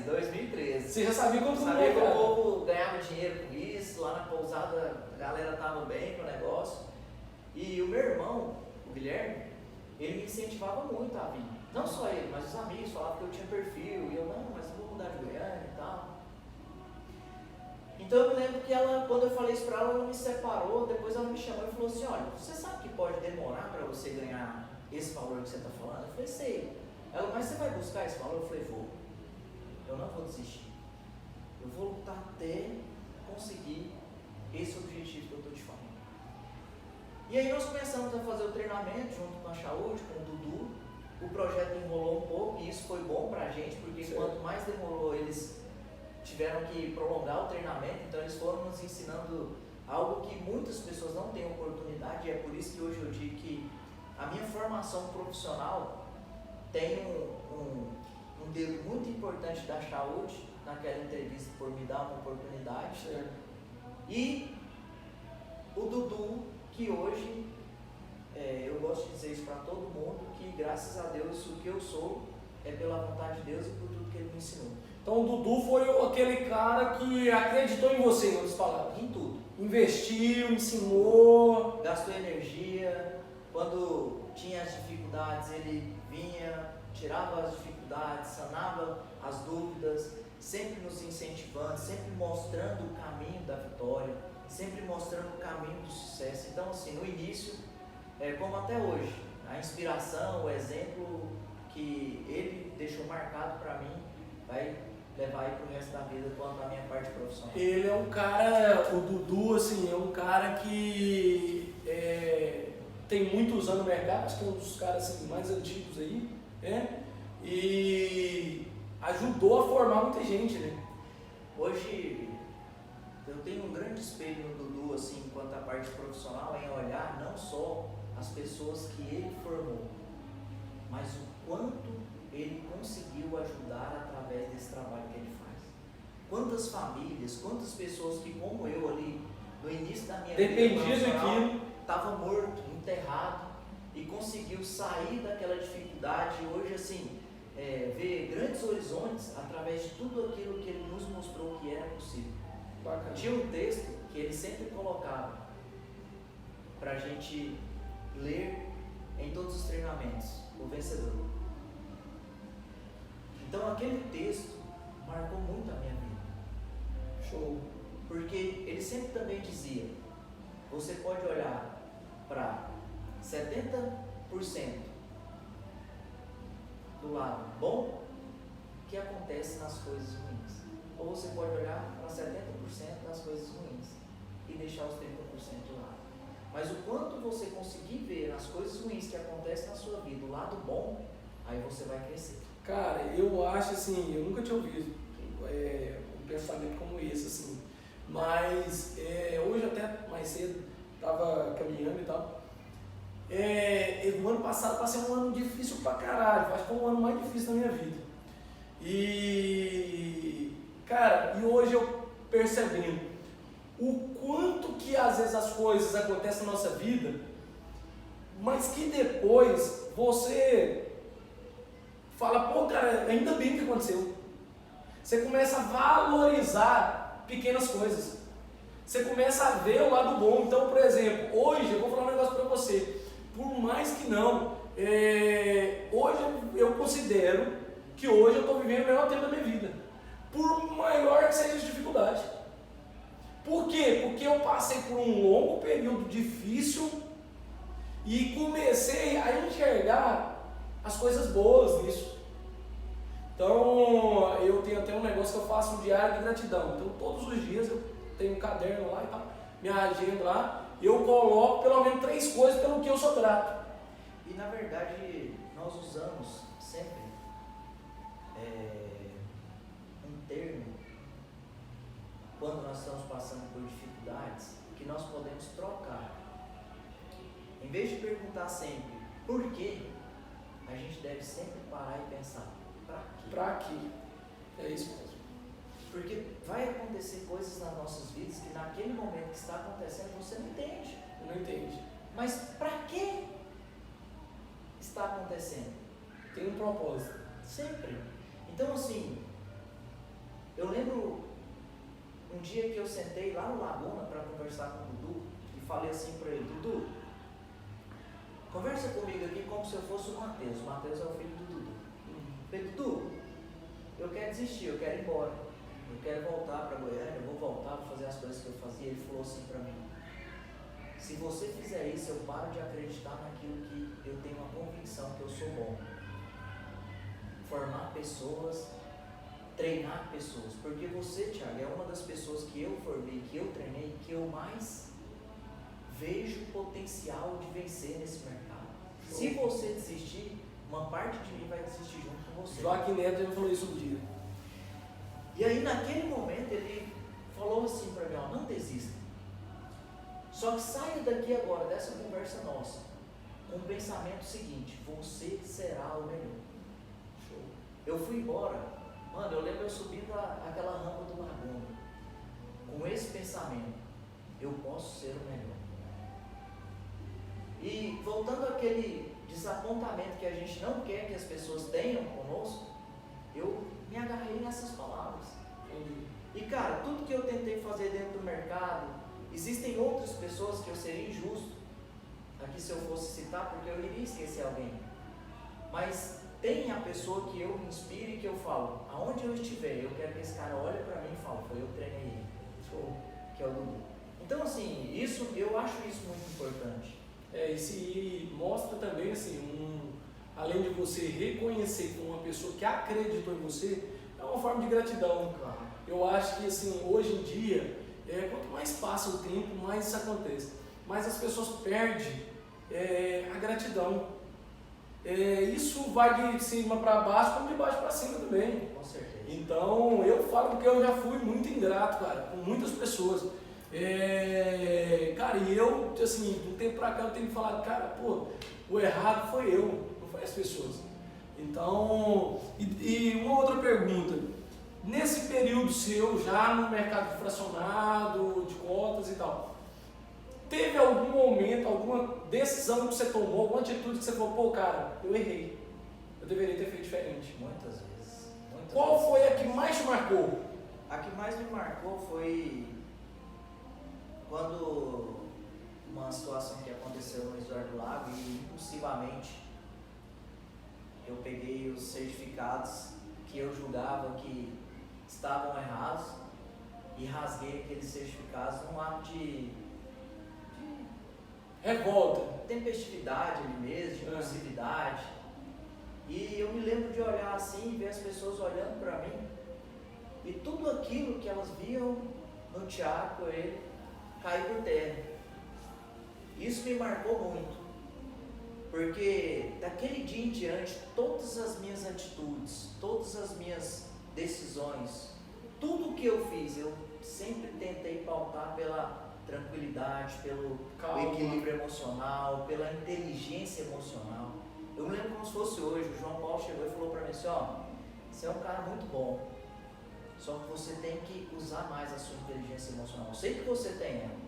2013. Você já sabia quanto o sabia que o povo ganhava dinheiro com isso, lá na pousada a galera tava bem com o negócio. E o meu irmão, o Guilherme, ele me incentivava muito a vir. Não só ele, mas os amigos falavam que eu tinha perfil. E eu, não, mas eu vou mudar de Goiânia e tal. Então eu me lembro que ela, quando eu falei isso pra ela me separou, depois ela me chamou e falou assim, olha, você sabe que pode demorar para você ganhar esse valor que você está falando? Eu falei, sei. Ela, mas você vai buscar esse valor? Eu falei, vou. Eu não vou desistir. Eu vou lutar até conseguir esse objetivo que eu estou te falando. E aí nós começamos a fazer o treinamento junto com a Saúde, com o Dudu. O projeto enrolou um pouco e isso foi bom pra gente, porque quanto mais demorou, eles tiveram que prolongar o treinamento, então eles foram nos ensinando algo que muitas pessoas não têm oportunidade, e é por isso que hoje eu digo que a minha formação profissional tem um dedo muito importante da Saúde naquela entrevista por me dar uma oportunidade. Certo. E o Dudu, que hoje, eu gosto de dizer isso para todo mundo, que graças a Deus o que eu sou é pela vontade de Deus e por tudo que Ele me ensinou. Então o Dudu foi aquele cara que acreditou em você, em outras palavras. Em tudo. Investiu, ensinou. Gastou energia. Quando tinha as dificuldades, ele vinha, tirava as dificuldades, sanava as dúvidas, sempre nos incentivando, sempre mostrando o caminho da vitória, sempre mostrando o caminho do sucesso. Então, assim, no início, como até hoje, a inspiração, o exemplo que ele deixou marcado para mim, vai levar aí pro resto da vida quanto à minha parte profissional. Ele é um cara, o Dudu, assim, é um cara que tem muitos anos no mercado, acho que é um dos caras assim, mais antigos aí, né? E ajudou a formar muita gente, né? Hoje eu tenho um grande espelho no Dudu, assim, quanto à parte profissional, em olhar não só as pessoas que ele formou, mas o quanto ele conseguiu ajudar através desse trabalho que ele faz. Quantas famílias, quantas pessoas que, como eu ali, no início da minha dependia daquilo, estava morto, enterrado, e conseguiu sair daquela dificuldade e hoje, assim, ver grandes horizontes através de tudo aquilo que ele nos mostrou que era possível. Bacana. Tinha um texto que ele sempre colocava para a gente ler em todos os treinamentos, o vencedor. Então aquele texto marcou muito a minha vida. Show. Porque ele sempre também dizia, você pode olhar para 70% do lado bom que acontece nas coisas ruins. Ou você pode olhar para 70% das coisas ruins e deixar os 30% de lado. Mas o quanto você conseguir ver nas coisas ruins que acontecem na sua vida, o lado bom, aí você vai crescer. Cara, eu acho assim, eu nunca tinha ouvido um pensamento como esse, assim. Mas hoje até mais cedo, estava caminhando e tal. O ano passado passei um ano difícil pra caralho, acho que foi um ano mais difícil da minha vida. E, cara, e hoje eu percebendo o quanto que às vezes as coisas acontecem na nossa vida, mas que depois você fala, pô, cara, ainda bem que aconteceu. Você começa a valorizar pequenas coisas. Você começa a ver o lado bom. Então, por exemplo, hoje eu vou falar um negócio pra você. Por mais que não, hoje eu considero que hoje eu estou vivendo o melhor tempo da minha vida. Por maior que seja a dificuldade. Por quê? Porque eu passei por um longo período difícil e comecei a enxergar as coisas boas nisso. Então, eu tenho até um negócio que eu faço um diário de gratidão. Então, todos os dias eu tenho um caderno lá e tal, minha agenda lá. Eu coloco pelo menos 3 coisas pelo que eu sou grato. E na verdade nós usamos sempre um termo quando nós estamos passando por dificuldades que nós podemos trocar. Em vez de perguntar sempre por quê, a gente deve sempre parar e pensar para quê? Para quê? É isso mesmo. Porque vai acontecer coisas nas nossas vidas que naquele momento que está acontecendo você não entende. Não entende. Mas para que está acontecendo? Tem um propósito. Sempre. Então assim, eu lembro um dia que eu sentei lá no Laguna para conversar com o Dudu e falei assim para ele, Dudu, conversa comigo aqui como se eu fosse o Matheus. O Matheus é o filho do Dudu. Falei, Dudu, eu quero desistir, eu quero ir embora. Eu quero voltar para Goiânia, eu vou voltar para fazer as coisas que eu fazia. Ele falou assim para mim, se você fizer isso, eu paro de acreditar naquilo que eu tenho uma convicção que eu sou bom. Formar pessoas, treinar pessoas. Porque você, Thiago, é uma das pessoas que eu formei, que eu treinei, que eu mais vejo potencial de vencer nesse mercado. Se você desistir, uma parte de mim vai desistir junto com você. Joaquim Neto já falou isso um dia. E aí naquele momento ele falou assim para mim, ó, não desista. Só que saia daqui agora, dessa conversa nossa, com o pensamento seguinte, você será o melhor. Show. Eu fui embora, mano, eu lembro eu subindo aquela rampa do Laguna, com esse pensamento, eu posso ser o melhor. E voltando àquele desapontamento que a gente não quer que as pessoas tenham conosco, eu me agarrei nessas palavras. E cara, tudo que eu tentei fazer dentro do mercado, existem outras pessoas que eu seria injusto aqui se eu fosse citar, porque eu iria esquecer alguém. Mas tem a pessoa que eu me inspiro e que eu falo, aonde eu estiver, eu quero que esse cara olhe para mim e fale, foi eu que treinei ele, que é o Dudu. Então assim, isso, eu acho isso muito importante. E mostra também, assim, além de você reconhecer como uma pessoa que acreditou em você, é uma forma de gratidão. Claro. Eu acho que, assim, hoje em dia, quanto mais passa o tempo, mais isso acontece. Mas as pessoas perdem a gratidão. Isso vai de cima para baixo, como de baixo para cima também. Com certeza. Então, eu falo porque eu já fui muito ingrato, cara, com muitas pessoas. Cara, e eu, assim, de um tempo pra cá eu tenho que falar, cara, pô, o errado foi eu, não foi as pessoas. Então, e uma outra pergunta, nesse período seu, já no mercado de fracionado, de cotas e tal, teve algum momento, alguma decisão que você tomou, alguma atitude que você falou, pô, cara, eu errei, eu deveria ter feito diferente? Muitas vezes. Qual foi a que mais te marcou? A que mais me marcou foi quando uma situação que aconteceu no Resort do Lago e impulsivamente eu peguei os certificados que eu julgava que estavam errados e rasguei aqueles certificados num ato de revolta, tempestividade ali mesmo, de impulsividade. E eu me lembro de olhar assim e ver as pessoas olhando para mim e tudo aquilo que elas viam no Thiago Coelho cair por terra. Isso me marcou muito, porque daquele dia em diante, todas as minhas atitudes, todas as minhas decisões, tudo que eu fiz, eu sempre tentei pautar pela tranquilidade, pelo equilíbrio emocional, pela inteligência emocional. Eu me lembro como se fosse hoje, o João Paulo chegou e falou para mim assim, ó, você é um cara muito bom, só que você tem que usar mais a sua inteligência emocional. Eu sei que você tem ela.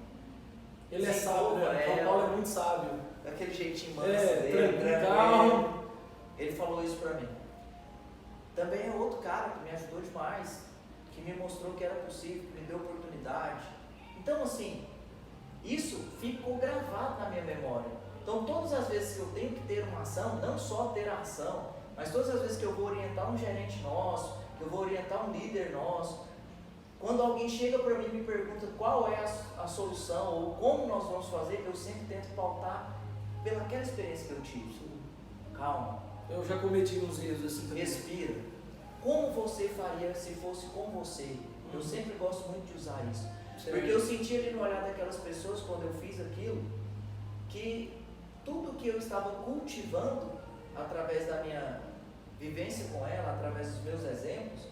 Ele é sábio, né? O João Paulo é muito sábio. Daquele jeitinho manso dele, tranquilo. Ele falou isso pra mim. Também é outro cara que me ajudou demais, que me mostrou que era possível, que me deu oportunidade. Então assim, isso ficou gravado na minha memória. Então todas as vezes que eu tenho que ter uma ação, não só ter a ação, mas todas as vezes que eu vou orientar um gerente nosso, que eu vou orientar um líder nosso, quando alguém chega para mim e me pergunta qual é a solução ou como nós vamos fazer, eu sempre tento pautar pelaquela experiência que eu tive. Calma. Eu já cometi uns erros assim também. Respira. Como você faria se fosse com você? Eu sempre gosto muito de usar isso. Porque eu senti ali no olhar daquelas pessoas quando eu fiz aquilo, que tudo que eu estava cultivando através da minha vivência com ela, através dos meus exemplos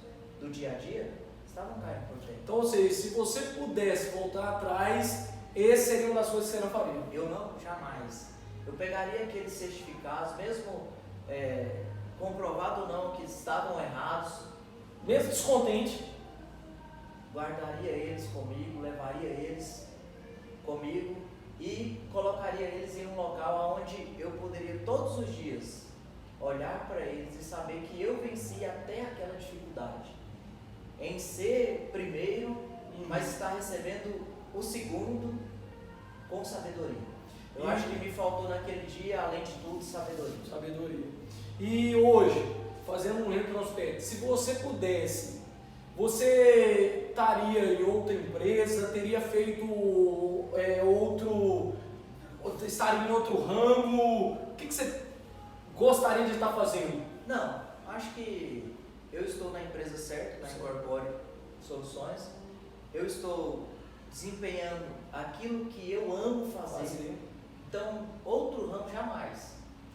do dia a dia, estavam caindo por terra. Então, ou seja, se você pudesse voltar atrás, esse seria uma das coisas que você não faria? Eu não, jamais. Eu pegaria aqueles certificados, mesmo comprovado ou não que estavam errados, mesmo descontente, guardaria eles comigo, levaria eles comigo e colocaria eles em um local onde eu poderia todos os dias olhar para eles e saber que eu venci até aquela dificuldade em ser primeiro, mas estar recebendo o segundo com sabedoria. Eu acho que me faltou naquele dia, além de tudo, sabedoria. E hoje, fazendo um retrospecto, se você pudesse, você estaria em outra empresa, teria feito estaria em outro ramo? O que você gostaria de estar fazendo? Não, acho que eu estou na empresa certa, na Incorpore Soluções. Eu estou desempenhando aquilo que eu amo fazer.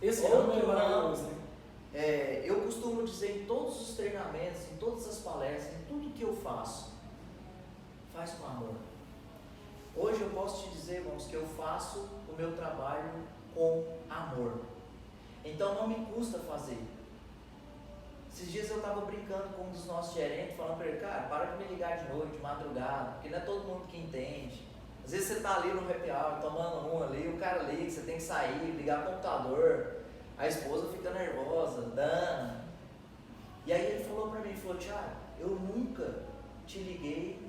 Esse ramo é maravilhoso, né? Eu costumo dizer em todos os treinamentos, em todas as palestras, em tudo que eu faço, faz com amor. Hoje eu posso te dizer, irmãos, que eu faço o meu trabalho com amor. Então não me custa fazer. Esses dias eu estava brincando com um dos nossos gerentes, falando para ele, cara, para de me ligar de noite, de madrugada, porque não é todo mundo que entende. Às vezes você está ali no happy hour, tomando um ali, o cara liga, você tem que sair, ligar o computador, a esposa fica nervosa, dana. E aí ele falou para mim, Thiago, eu nunca te liguei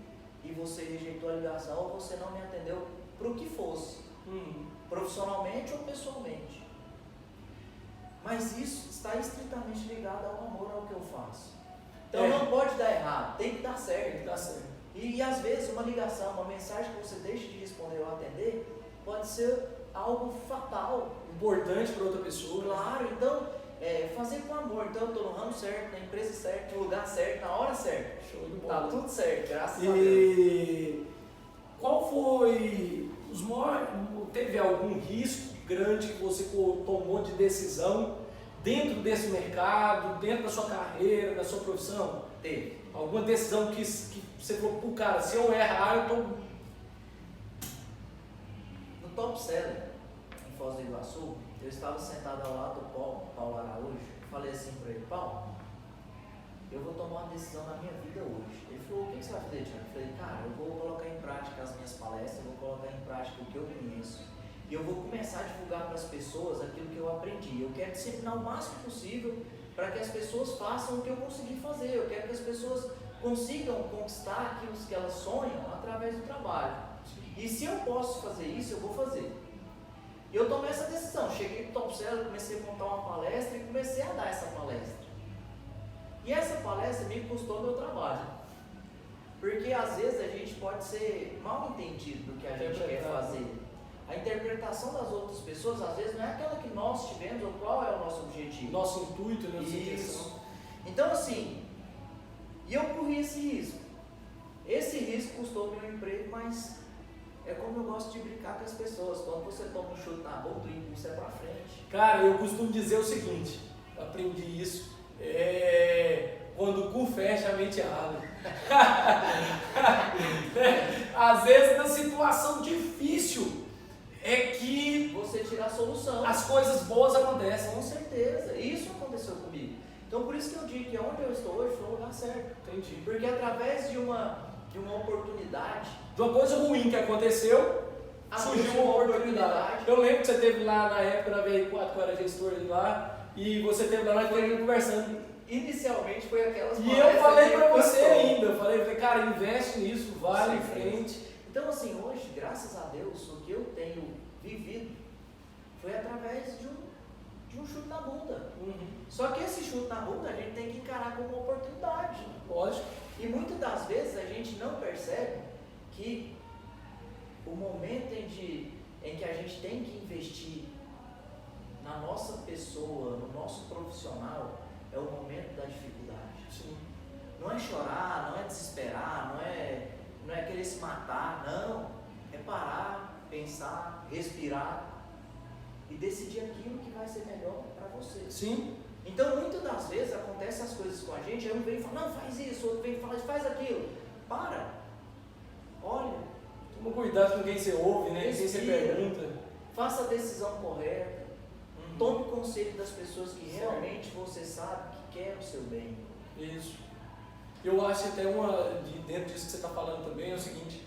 e você rejeitou a ligação ou você não me atendeu para o que fosse, profissionalmente ou pessoalmente. Mas isso está estritamente ligado ao amor ao que eu faço. Então não pode dar errado, tem que dar certo. Tem que dar certo. E às vezes uma ligação, uma mensagem que você deixa de responder ou atender, pode ser algo fatal. Importante para outra pessoa. Claro, então fazer com amor. Então eu estou no ramo certo, na empresa certa, no lugar certo, na hora certa. Show de bola. Tá tudo certo, graças a Deus. E qual foi os maiores, teve algum risco grande que você tomou de decisão dentro desse mercado, dentro da sua carreira, da sua profissão? Teve. Alguma decisão que você falou, pô, cara, se eu errar, eu tô... No Top Seller, em Foz do Iguaçu, eu estava sentado ao lado do Paulo Araújo, falei assim para ele, Paulo, eu vou tomar uma decisão na minha vida hoje. Ele falou, o que você vai fazer, Thiago? Eu falei, cara, eu vou colocar em prática as minhas palestras, eu vou colocar em prática o que eu conheço. E eu vou começar a divulgar para as pessoas aquilo que eu aprendi. Eu quero disseminar o máximo possível para que as pessoas façam o que eu consegui fazer. Eu quero que as pessoas consigam conquistar aquilo que elas sonham através do trabalho. E se eu posso fazer isso, eu vou fazer. E eu tomei essa decisão. Cheguei no Top Seller, comecei a montar uma palestra e comecei a dar essa palestra. E essa palestra me custou meu trabalho. Porque às vezes a gente pode ser mal entendido do que a gente quer fazer. A interpretação das outras pessoas, às vezes, não é aquela que nós tivemos ou qual é o nosso objetivo. Nosso intuito, né? Isso. Então, assim, e eu corri esse risco. Esse risco custou meu emprego, mas é como eu gosto de brincar com as pessoas. Quando você toma um chute na boca, o impulso é pra frente. Cara, eu costumo dizer o seguinte, aprendi isso, quando o cu fecha, a mente abre. Às vezes, na situação difícil, é que você tira a solução. As coisas boas acontecem. Com certeza. Isso aconteceu comigo. Então por isso que eu digo que onde eu estou hoje foi o lugar certo. Entendi. Porque através de uma oportunidade, de uma coisa ruim que aconteceu, surgiu uma oportunidade. Eu lembro que você esteve lá na época na VR4, que eu era gestor lá, e você esteve lá conversando. Inicialmente foi aquelas E eu falei pra você ainda, eu falei, cara, investe nisso, vai em frente. Então, assim, hoje, graças a Deus, o que eu tenho vivido foi através de um chute na bunda. Só que esse chute na bunda a gente tem que encarar como uma oportunidade. Lógico. E muitas das vezes a gente não percebe que o momento em que a gente tem que investir na nossa pessoa, no nosso profissional, é o momento da dificuldade. Sim. Não é chorar, não é desesperar, não é querer se matar, não. É parar, pensar, respirar e decidir aquilo que vai ser melhor para você. Sim. Então, muitas das vezes acontecem as coisas com a gente, aí um vem e fala, não, faz isso, outro vem e fala, faz aquilo. Para. Olha. Toma cuidado com quem você ouve, né? Quem você pergunta. Faça a decisão correta. Tome conselho das pessoas que realmente você sabe que quer o seu bem. Isso. Eu acho até dentro disso que você está falando também, é o seguinte,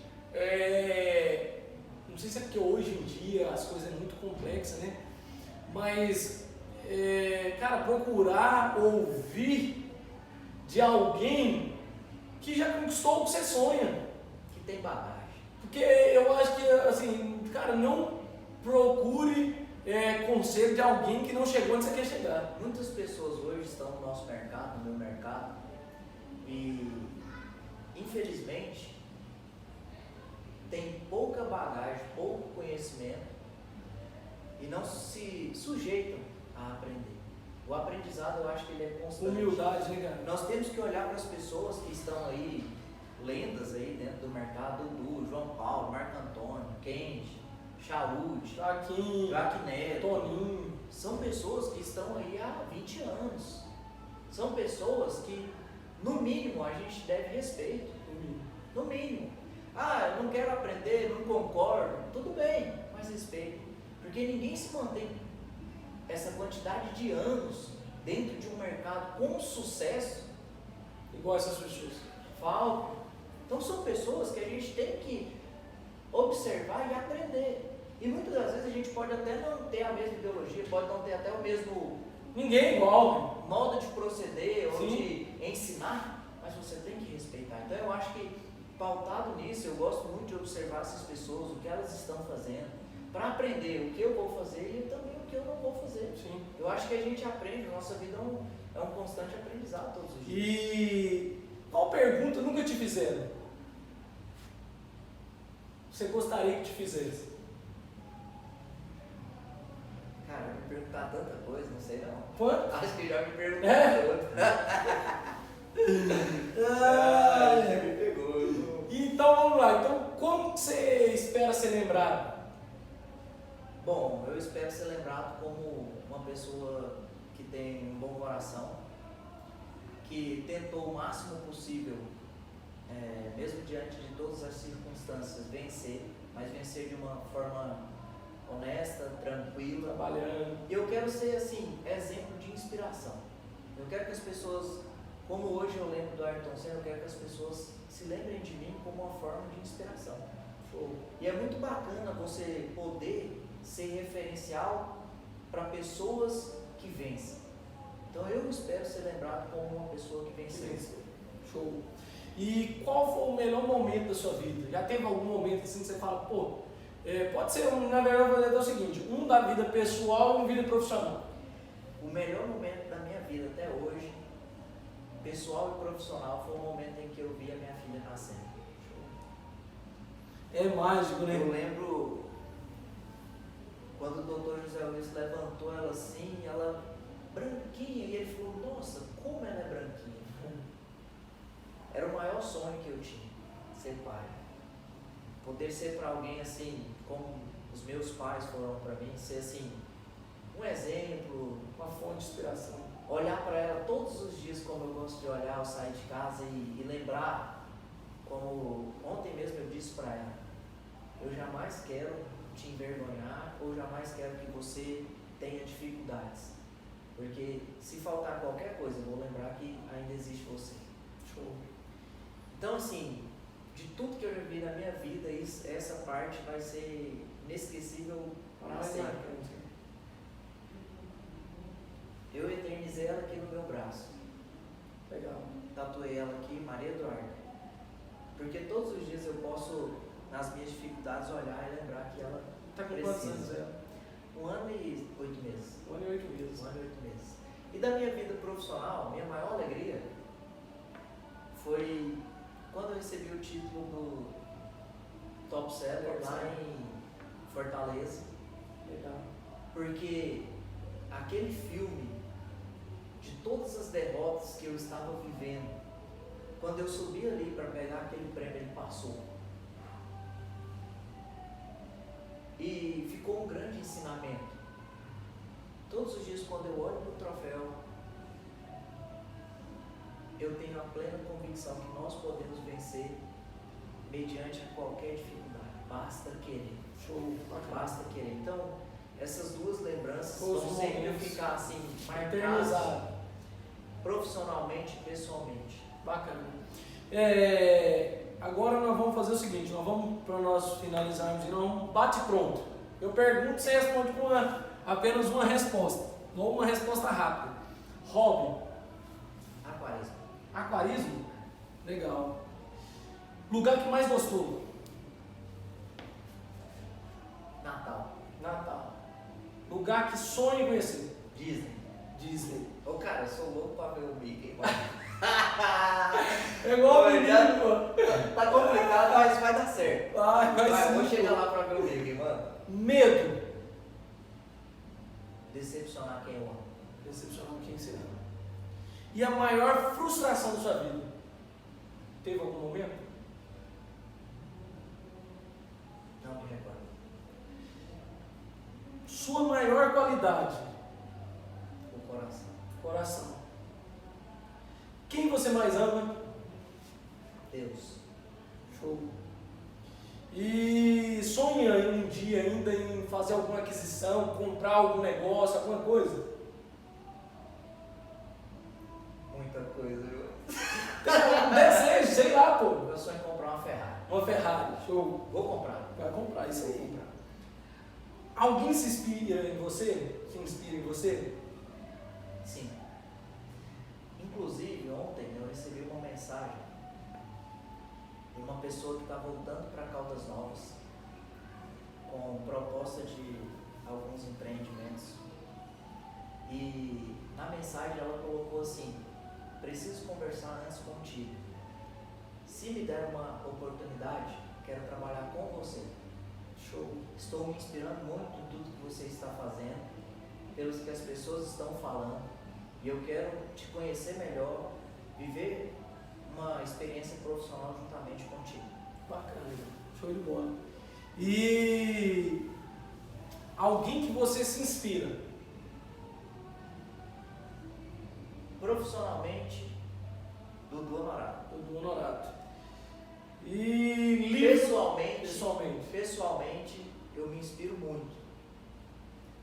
não sei se é porque hoje em dia as coisas são muito complexas, né? Mas, cara, procurar ouvir de alguém que já conquistou o que você sonha. Que tem bagagem. Porque eu acho que, assim, cara, não procure conselho de alguém que não chegou onde você quer chegar. Muitas pessoas hoje estão no nosso mercado, no meu mercado, e infelizmente tem pouca bagagem, pouco conhecimento e não se sujeitam a aprender. O aprendizado, eu acho que ele é constante. Humildade, né, cara? Nós temos que olhar para as pessoas que estão aí, lendas aí dentro do mercado, Dudu, João Paulo, Marco Antônio, Kendi, Chaúde, Joaquim Neto, Toninho, são pessoas que estão aí há 20 anos. São pessoas que, no mínimo, a gente deve respeito. No mínimo. Ah, eu não quero aprender, não concordo. Tudo bem, mas respeito. Porque ninguém se mantém essa quantidade de anos dentro de um mercado com sucesso igual essas pessoas. Falta. Então são pessoas que a gente tem que observar e aprender. E muitas das vezes a gente pode até não ter a mesma ideologia, pode não ter até o mesmo... Ninguém é igual. Modo de proceder ou Sim. de ensinar, mas você tem que respeitar. Então eu acho que, pautado nisso, eu gosto muito de observar essas pessoas, o que elas estão fazendo, para aprender o que eu vou fazer e também o que eu não vou fazer. Sim. Eu acho que a gente aprende, nossa vida é um constante aprendizado todos os dias. E qual pergunta nunca te fizeram? Você gostaria que te fizesse? Cara, me perguntar tanta coisa, não sei não. Quanto? Acho que já me perguntaram tudo. Me pegou. Então vamos lá. Então, como que você espera ser lembrado? Bom, eu espero ser lembrado como uma pessoa que tem um bom coração, que tentou o máximo possível, mesmo diante de todas as circunstâncias, vencer, mas vencer de uma forma honesta, tranquila. Trabalhando. E eu quero ser, assim, exemplo de inspiração. Eu quero que as pessoas, como hoje eu lembro do Ayrton Senna, eu quero que as pessoas se lembrem de mim como uma forma de inspiração. E é muito bacana você poder ser referencial para pessoas que vencem. Então eu espero ser lembrado como uma pessoa que venceu. Show. E qual foi o melhor momento da sua vida? Já teve algum momento assim que você fala, pô, pode ser, na verdade eu vou dizer o seguinte, um da vida pessoal e um da vida profissional. O melhor momento da minha vida até hoje, pessoal e profissional, foi o momento em que eu vi a minha filha nascendo. É mágico, né? Eu lembro quando o doutor José Luiz levantou ela assim, ela branquinha, e ele falou, nossa, como ela é branquinha. Era o maior sonho que eu tinha, ser pai. Poder ser para alguém assim, como os meus pais foram para mim, ser assim, um exemplo, Uma fonte de inspiração. olhar para ela todos os dias como eu gosto de olhar ao sair de casa e lembrar, como ontem mesmo eu disse para ela, eu jamais quero te envergonhar ou jamais quero que você tenha dificuldades, porque se faltar qualquer coisa, eu vou lembrar que ainda existe você. Show. Então assim, de tudo que eu já vi na minha vida, essa parte vai ser inesquecível para sempre. Eu eternizei ela aqui no meu braço. Legal. Tatuei ela aqui, Maria Eduarda. Porque todos os dias eu posso, nas minhas dificuldades, olhar e lembrar que ela Tá com precisa. quantos anos ela? 1 ano e 8 meses. 1 ano e 8 meses. 1 ano e 8 meses. E da minha vida profissional, minha maior alegria foi quando eu recebi o título do Top Seller lá em Fortaleza. Legal. Porque aquele filme de todas as derrotas que eu estava vivendo, quando eu subi ali para pegar aquele prêmio, ele passou. E ficou um grande ensinamento. Todos os dias, quando eu olho para o troféu, eu tenho a plena convicção que nós podemos vencer mediante qualquer dificuldade. Basta querer. Show. Basta querer. Então, essas duas lembranças Os vão sempre momentos ficar assim, marcadas Eternizado. profissionalmente e pessoalmente. Bacana. Agora nós vamos fazer o seguinte, nós vamos, para nós finalizarmos, não bate pronto. Eu pergunto, você responde com apenas uma resposta, ou uma resposta rápida. Hobby. Aquarismo. Aquarismo? Legal. Lugar que mais gostou? Natal. Natal. Lugar que sonha em conhecer? Disney. Disney. Ô cara, eu sou louco pra ver o Mickey, mano. É igual o menino, pô. Tá complicado, mas vai dar certo. Vai Vou sim, chegar pô. lá pra ver o Mickey, mano. Medo. Decepcionar quem eu amo. Decepcionar quem você ama. E a maior frustração da sua vida? Teve algum momento? Não me recordo. Sua maior qualidade? Oração. Quem você mais ama? Deus. Show. E sonha um dia ainda em fazer alguma aquisição, comprar algum negócio, alguma coisa? Muita coisa, viu? Um desejo, sei lá, pô. Eu sonho em comprar uma Ferrari. Uma Ferrari, show. Vou comprar. Vai comprar, isso aí. Comprar. Alguém se inspira em você? Se inspira em você? Sim. Inclusive, ontem eu recebi uma mensagem de uma pessoa que está voltando para Caldas Novas com proposta de alguns empreendimentos. E na mensagem ela colocou assim: preciso conversar antes contigo. Se me der uma oportunidade, quero trabalhar com você. Show. Estou me inspirando muito em tudo que você está fazendo, pelos que as pessoas estão falando, e eu quero te conhecer melhor, viver uma experiência profissional juntamente contigo. Bacana, show de bola. E alguém que você se inspira? Profissionalmente, Dudu Honorato. Dudu Honorato. E pessoalmente, eu me inspiro muito.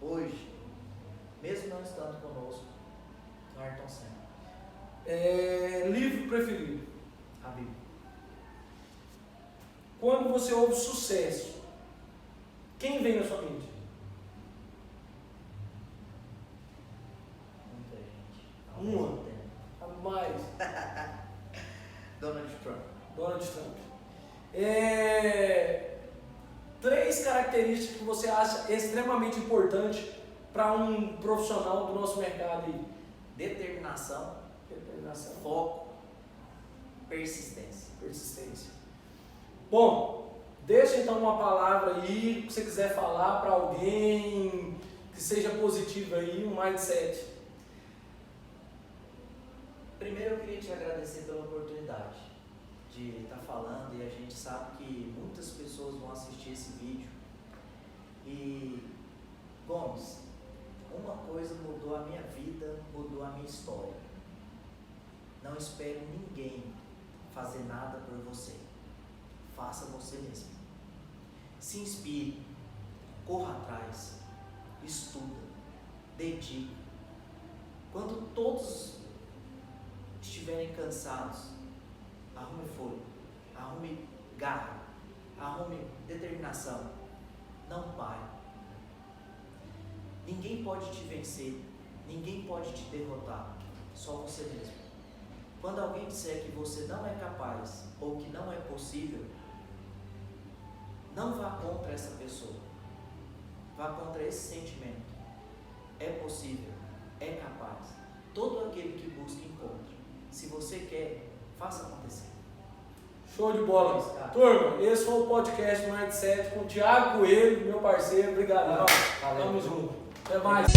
Hoje, mesmo não estando conosco, no Ayrton Senna. Livro preferido? A Bíblia. Quando você ouve sucesso, quem vem na sua mente? Muita gente. Uma. A mais. Donald Trump. Donald Trump. 3 características que você acha extremamente importante para um profissional do nosso mercado aí. Determinação, foco, persistência. Bom, deixa então uma palavra aí, que você quiser falar para alguém que seja positivo aí, um mindset. Primeiro eu queria te agradecer pela oportunidade de estar falando, e a gente sabe que muitas pessoas vão assistir esse vídeo. E, Gomes, uma coisa mudou a minha vida, mudou a minha história. Não espere ninguém fazer nada por você. Faça você mesmo. Se inspire, corra atrás, estuda, dedique. Quando todos estiverem cansados, arrume fôlego, arrume garra, arrume determinação. Não pare. Ninguém pode te vencer, ninguém pode te derrotar, só você mesmo. Quando alguém disser que você não é capaz ou que não é possível, não vá contra essa pessoa, vá contra esse sentimento. É possível, é capaz. Todo aquele que busca encontra. Se você quer, faça acontecer. Show de bola. Turma, esse foi o podcast Mindset com o Thiago Coelho, meu parceiro. Obrigado. Tamo junto. Até mais.